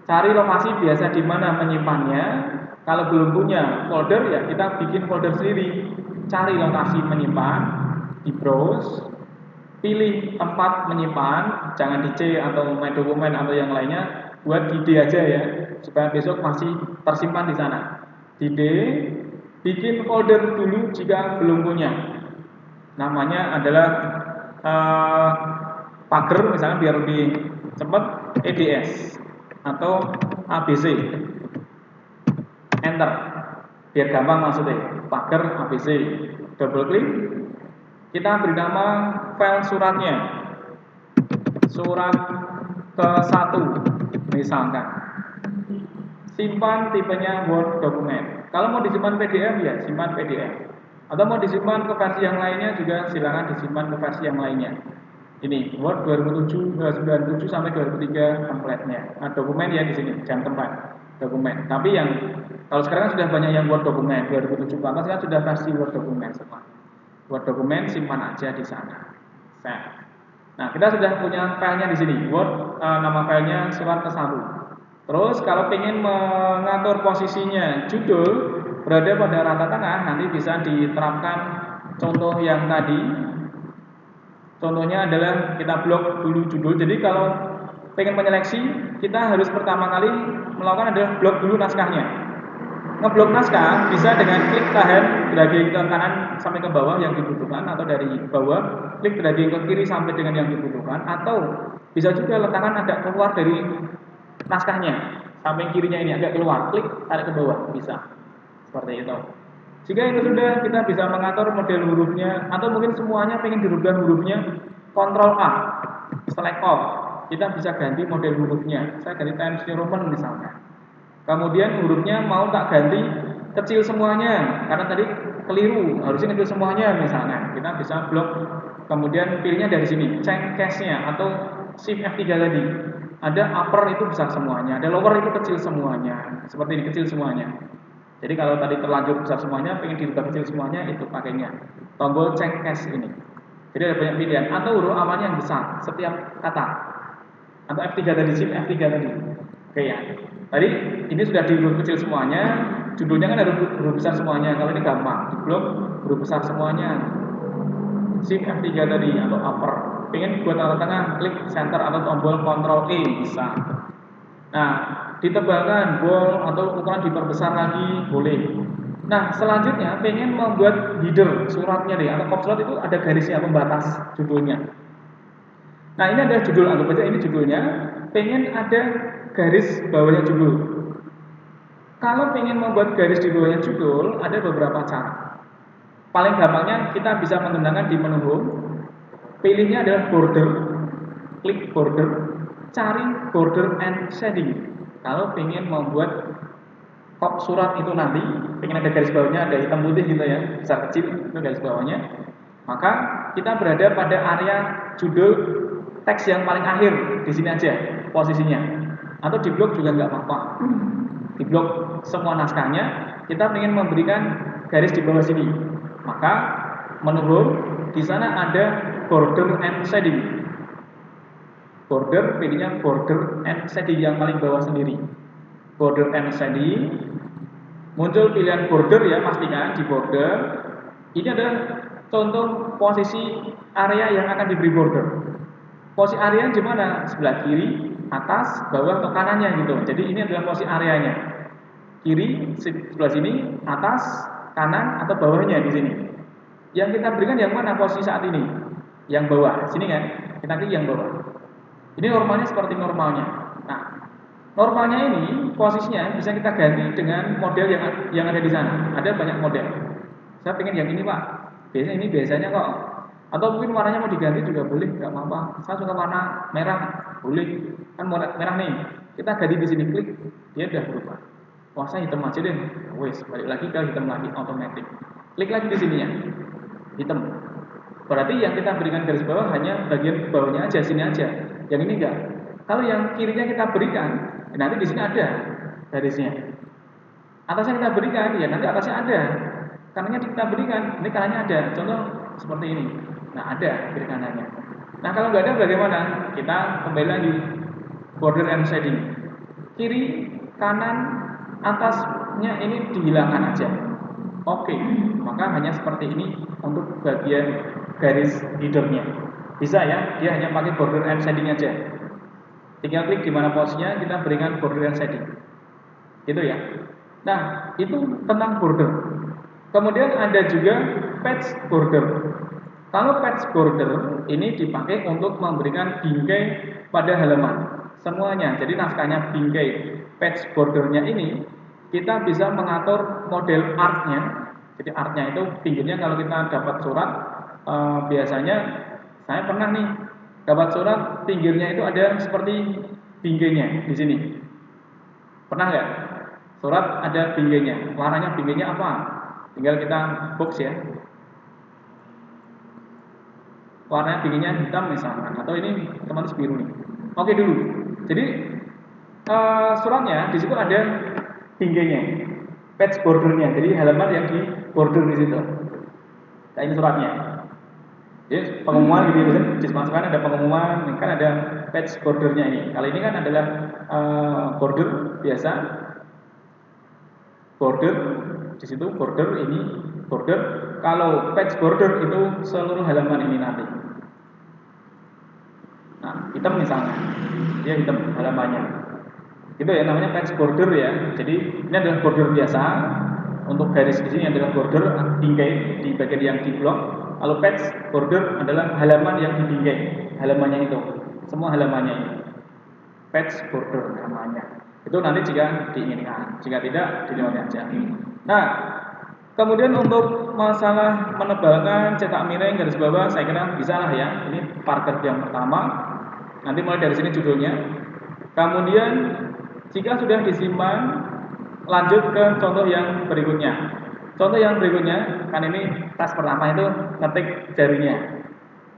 [SPEAKER 1] Cari lokasi biasa di mana menyimpannya. Kalau belum punya folder ya kita bikin folder sendiri. Cari lokasi menyimpan, di browse, pilih tempat menyimpan, jangan di C atau My Dokumen atau yang lainnya, buat di D aja ya, supaya besok masih tersimpan di sana. Di D, bikin folder dulu jika belum punya. Namanya adalah pager misalnya biar lebih cepat, EDS atau ABC. Enter. Biar gampang maksudnya. Pager ABC. Double klik. Kita beri nama file suratnya. Surat ke-1 misalkan. Simpan tipenya Word dokumen. Kalau mau disimpan PDF ya simpan PDF. Atau mau disimpan ke versi yang lainnya juga silakan disimpan ke versi yang lainnya. Ini Word 97 sampai 2003 template-nya. Nah, dokumen ya di sini, jangan tempat dokumen. Tapi yang kalau sekarang sudah banyak yang Word dokumen 2007 ke atas kan sudah versi Word dokumen semua. Word dokumen simpan aja di sana. Save. Nah, kita sudah punya filenya di sini. Word nama filenya surat ke-1. Terus kalau ingin mengatur posisinya judul berada pada rata tengah, nanti bisa diterapkan contoh yang tadi. Contohnya adalah kita blok dulu judul. Jadi kalau pengen menyeleksi, kita harus pertama kali melakukan adalah blok dulu naskahnya. Ngeblok naskah bisa dengan klik tahan dragging ke kanan sampai ke bawah yang dibutuhkan, atau dari bawah klik dragging ke kiri sampai dengan yang dibutuhkan, atau bisa juga letakkan agak keluar dari naskahnya, samping kirinya ini agak keluar, klik tarik ke bawah, bisa seperti itu. Jika itu sudah, kita bisa mengatur model hurufnya, atau mungkin semuanya pengen dirubah hurufnya, Ctrl A, select all. Kita bisa ganti model hurufnya. Saya ganti Times New Roman misalnya. Kemudian hurufnya mau tak ganti kecil semuanya, karena tadi keliru, harusnya kecil semuanya misalnya. Kita bisa blok, kemudian pilihnya dari sini, change case-nya atau shift F3 tadi. Ada upper itu besar semuanya, ada lower itu kecil semuanya. Seperti ini, kecil semuanya. Jadi kalau tadi terlanjur besar semuanya, pengen dirubah kecil semuanya, itu pakainya tombol change case ini. Jadi ada banyak pilihan, atau huruf awalnya yang besar setiap kata, atau F3 tadi, shift F3 tadi. Oke ya. Tadi ini sudah di huruf kecil semuanya, judulnya kan ada huruf besar semuanya. Kalau ini gampang, blok huruf besar semuanya. Shift F3 tadi atau upper. Pengen buat tanda tengah, klik center atau tombol Ctrl E bisa. Nah, ditebalkan bold atau ukuran diperbesar lagi boleh. Nah, selanjutnya pengen membuat header suratnya deh, atau pop surat itu ada garisnya pembatas judulnya. Nah, ini ada judul, anggap aja ini judulnya. Pengen ada garis bawahnya judul. Kalau pengen membuat garis di bawahnya judul, ada beberapa cara. Paling gampangnya kita bisa menggunakan di menu home. Pilihnya adalah border, klik border, cari border and shading. Kalau pengen membuat pop surat itu nanti, pengen ada garis bawahnya, ada hitam putih gitu ya, besar kecil itu garis bawahnya. Maka kita berada pada area judul teks yang paling akhir, di sini aja posisinya. Atau di blok juga nggak apa-apa. Di blok semua naskahnya, kita ingin memberikan garis di bawah sini. Maka menurut di sana ada border and shading. Border, pilihnya border and shading yang paling bawah sendiri. Border and shading. Muncul pilihan border ya, pastikan di border. Ini adalah contoh posisi area yang akan diberi border. Posisi area di mana? Sebelah kiri, atas, bawah, atau kanannya gitu. Jadi ini adalah posisi areanya. Kiri sebelah sini, atas, kanan, atau bawahnya di sini. Yang kita berikan yang mana posisi saat ini? Yang bawah, sini kan? Kita klik yang bawah. Ini normalnya seperti normalnya. Nah, normalnya ini posisinya bisa kita ganti dengan model yang ada di sana. Ada banyak model. Saya pengen yang ini Pak. Biasanya ini biasanya kok. Atau mungkin warnanya mau diganti juga boleh, nggak apa-apa. Saya suka warna merah, boleh. Kan merah nih. Kita ganti di sini, klik, dia udah berubah. Wah, saya hitam aja deh. Wes, balik lagi ke hitam lagi, otomatis. Klik lagi di sininya, hitam. Berarti yang kita berikan garis bawah hanya bagian bawahnya aja, sini aja. Yang ini enggak. Kalau yang kirinya kita berikan, nanti di sini ada garisnya. Atasnya kita berikan, ya nanti atasnya ada. Kanannya kita berikan, ini kanannya ada. Contoh seperti ini. Nah, ada kiri kanannya. Nah, kalau nggak ada bagaimana? Kita kembali lagi border and shading. Kiri, kanan, atasnya ini dihilangkan aja. Oke, maka hanya seperti ini untuk bagian garis headernya. Bisa ya, dia hanya pakai border and shading aja. Tinggal klik di mana posisinya, kita berikan border and shading. Gitu ya. Nah, itu tentang border. Kemudian ada juga page border. Kalau page border ini dipakai untuk memberikan bingkai pada halaman semuanya. Jadi naskahnya bingkai. Page bordernya ini kita bisa mengatur model artnya. Jadi artnya itu pinggirnya kalau kita dapat surat biasanya saya pernah nih dapat surat pinggirnya itu ada seperti binggainya di sini. Pernah nggak? Surat ada binggainya. Warnanya binggainya apa? Tinggal kita box ya. Warnanya binggainya hitam misalkan, atau ini otomatis biru nih. Oke dulu. Jadi suratnya di situ ada binggainya, page bordernya. Jadi halaman yang di border di situ. Nah ini suratnya. Jadi pengumuman gitu ya, dimasukkan ada pengumuman, kan ada page bordernya ini. Kali ini kan adalah border biasa, border di situ border ini border. Kalau page border itu seluruh halaman ini nanti. Nah hitam misalnya, dia hitam halamannya. Itu ya namanya page border ya. Jadi ini adalah border biasa. Untuk garis di sini adalah border bingkai di bagian yang di blok. Kalau page border adalah halaman yang dibingkai, halamannya itu, semua halamannya ini. Page border namanya. Itu nanti jika diinginkan, jika tidak dilewati aja. Nah, kemudian untuk masalah menebalkan cetak miring garis bawah, saya kira bisa lah ya. Ini paragraf yang pertama. Nanti mulai dari sini judulnya. Kemudian jika sudah disimpan, lanjut ke contoh yang berikutnya. Contoh yang berikutnya, kan ini tes pertama itu ngetik jarinya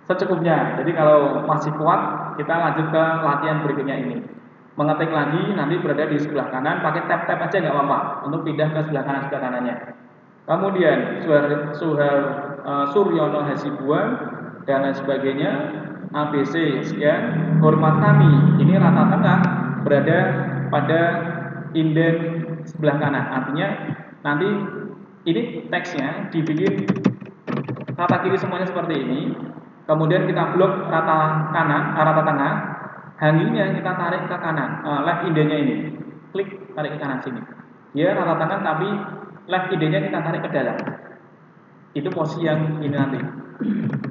[SPEAKER 1] secukupnya. Jadi kalau masih kuat, kita lanjut ke latihan berikutnya ini. Mengetik lagi, nanti berada di sebelah kanan, pakai tab-tab aja nggak apa-apa untuk pindah ke sebelah kanan sebelah kanannya. Kemudian Suryono Hasibuan dan lain sebagainya, ABC sekian, hormat kami. Ini rata tengah berada pada inden sebelah kanan. Artinya nanti ini teksnya dibikin rata kiri semuanya seperti ini. Kemudian kita blok rata kanan, rata tengah. Hangingnya kita tarik ke kanan, left indenya ini. Klik tarik ke kanan sini. Dia rata tengah tapi left indenya kita tarik ke dalam. Itu posisi yang ini nanti.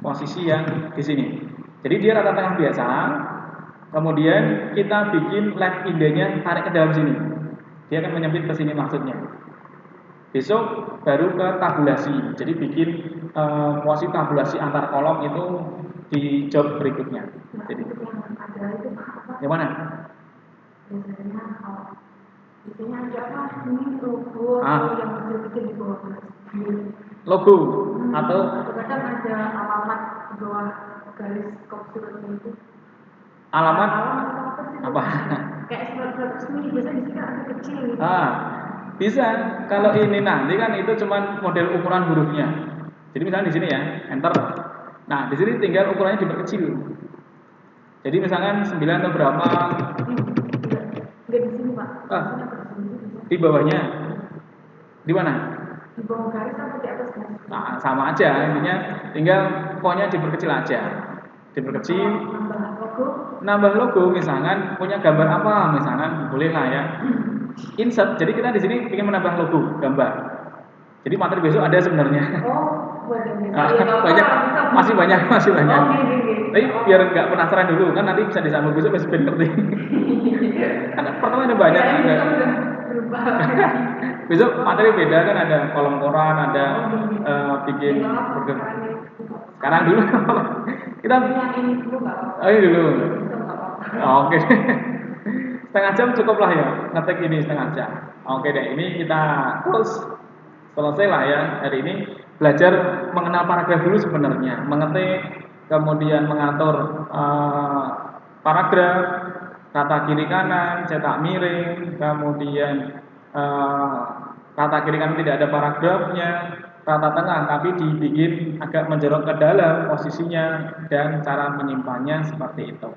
[SPEAKER 1] Posisi yang di sini. Jadi dia rata tengah biasa. Kemudian kita bikin left indenya tarik ke dalam sini. Dia akan menyempit ke sini maksudnya. Besok baru ke tabulasi. Jadi bikin posisi tabulasi antar kolom itu di job berikutnya. Jadi yang mana?
[SPEAKER 2] Biasanya kalau biasanya ada apa? Ini logo yang kecil-kecil di bawah.
[SPEAKER 1] Logo atau
[SPEAKER 2] kadang ada alamat di bawah garis kopsuratnya itu.
[SPEAKER 1] Alamat apa?
[SPEAKER 2] Kayak surat-surat resmi biasanya di sini ada kecil gitu.
[SPEAKER 1] Bisa. Kalau ini nanti kan itu cuma model ukuran hurufnya. Jadi misalnya di sini ya, enter. Nah, di sini tinggal ukurannya diperkecil. Jadi misalkan 9 atau berapa?
[SPEAKER 2] Enggak di sini, Pak.
[SPEAKER 1] Di bawahnya. Di mana?
[SPEAKER 2] Di bawah garis atau di atas garis?
[SPEAKER 1] Nah, sama aja. Intinya tinggal pokoknya diperkecil aja. Diperkecil. Nambah logo misalkan punya gambar apa? Misalkan boleh lah ya. Insert. Jadi kita di sini ingin menambah logo gambar. Jadi materi besok ada sebenarnya. Banyak, masih banyak. Tapi biar nggak penasaran dulu kan nanti bisa disambung besok biar ngerti. Karena pertama ada banyak ada. Besok materi beda kan ada kolom koran, ada bikin program. Sekarang dulu kita ini dulu. Oke. Setengah jam cukup lah ya ngetik ini setengah jam. Oke deh, ini kita close. Selesai lah ya hari ini belajar mengenal paragraf dulu sebenarnya, mengetik, kemudian mengatur paragraf, kata kiri kanan, cetak miring, kemudian kata kiri kanan tidak ada paragrafnya, kata tengah tapi dibikin agak menjorok ke dalam posisinya dan cara menyimpannya seperti itu.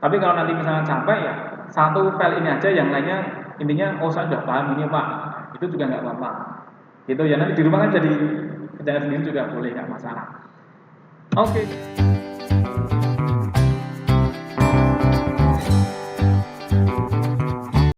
[SPEAKER 1] Tapi kalau nanti misalnya capek ya satu file ini aja, yang lainnya intinya saya sudah paham ini Pak, itu juga nggak apa-apa. Gitu ya, nanti di rumah kan jadi kerjaan sendiri juga boleh, nggak masalah. Oke.